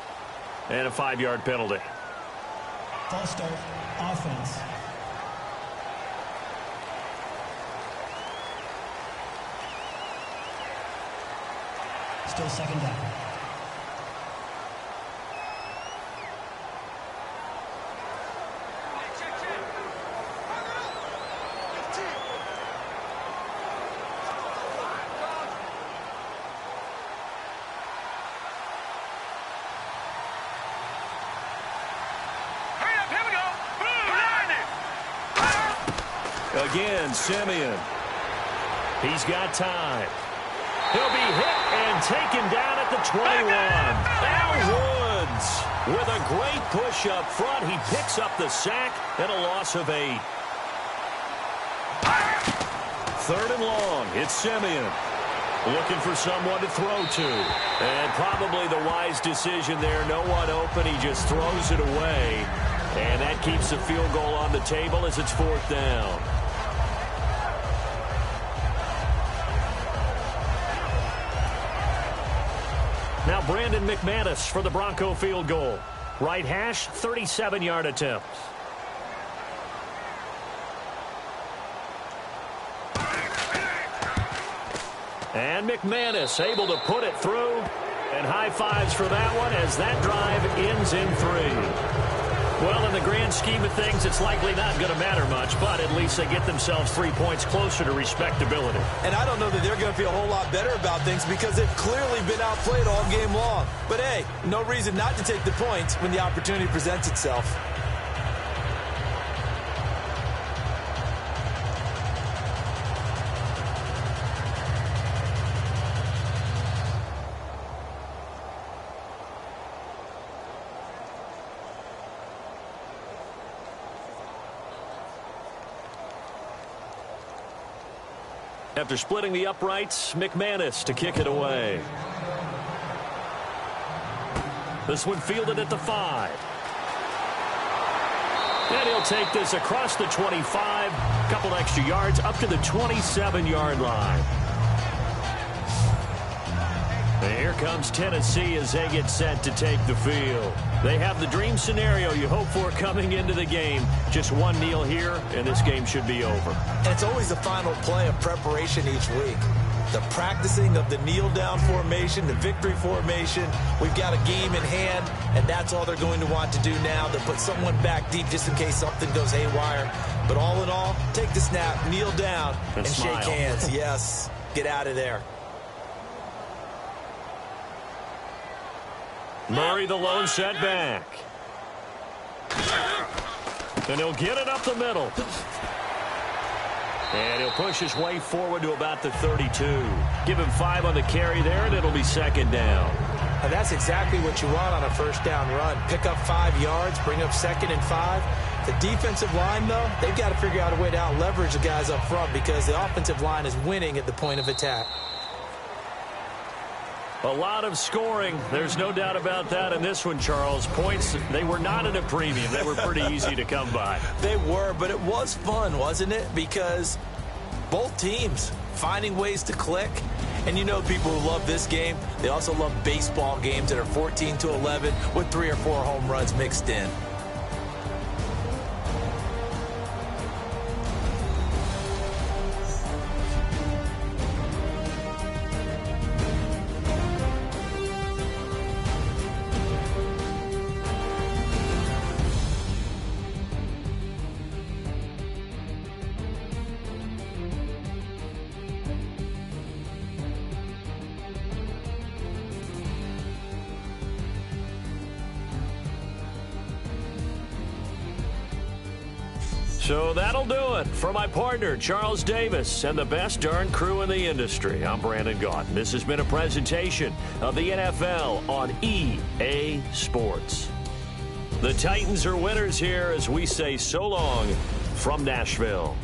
and a 5-yard penalty. False start, offense. Still second down. Again, Simeon. He's got time. He'll be hit and taken down at the 21. Al Woods with a great push up front. He picks up the sack and a loss of 8. 3rd and long. It's Simeon looking for someone to throw to. And probably the wise decision there. No one open. He just throws it away. And that keeps the field goal on the table as it's 4th down. Now Brandon McManus for the Bronco field goal. Right hash, 37-yard attempt. And McManus able to put it through. And high fives for that one as that drive ends in 3. Well, in the grand scheme of things, it's likely not going to matter much, but at least they get themselves 3 points closer to respectability. And I don't know that they're going to feel a whole lot better about things because they've clearly been outplayed all game long. But, hey, no reason not to take the points when the opportunity presents itself. After splitting the uprights, McManus to kick it away. This one fielded at the 5. And he'll take this across the 25. A couple extra yards up to the 27-yard line. And here comes Tennessee as they get set to take the field. They have the dream scenario you hope for coming into the game. Just one kneel here, and this game should be over. And it's always the final play of preparation each week. The practicing of the kneel-down formation, the victory formation. We've got a game in hand, and that's all they're going to want to do now. They'll put someone back deep just in case something goes haywire. But all in all, take the snap, kneel down, and shake hands. Yes, get out of there. Murray, the lone setback. And he'll get it up the middle. And he'll push his way forward to about the 32. Give him 5 on the carry there, and it'll be 2nd down. And that's exactly what you want on a first down run. Pick up 5 yards, bring up 2nd and 5. The defensive line, though, they've got to figure out a way to out-leverage the guys up front because the offensive line is winning at the point of attack. A lot of scoring. There's no doubt about that in this one, Charles. Points, they were not at a premium. They were pretty easy to come by. They were, but it was fun, wasn't it? Because both teams finding ways to click. And you know people who love this game, they also love baseball games that are 14-11 with 3 or 4 home runs mixed in. So that'll do it. For my partner, Charles Davis, and the best darn crew in the industry, I'm Brandon Gaudin. This has been a presentation of the NFL on EA Sports. The Titans are winners here as we say so long from Nashville.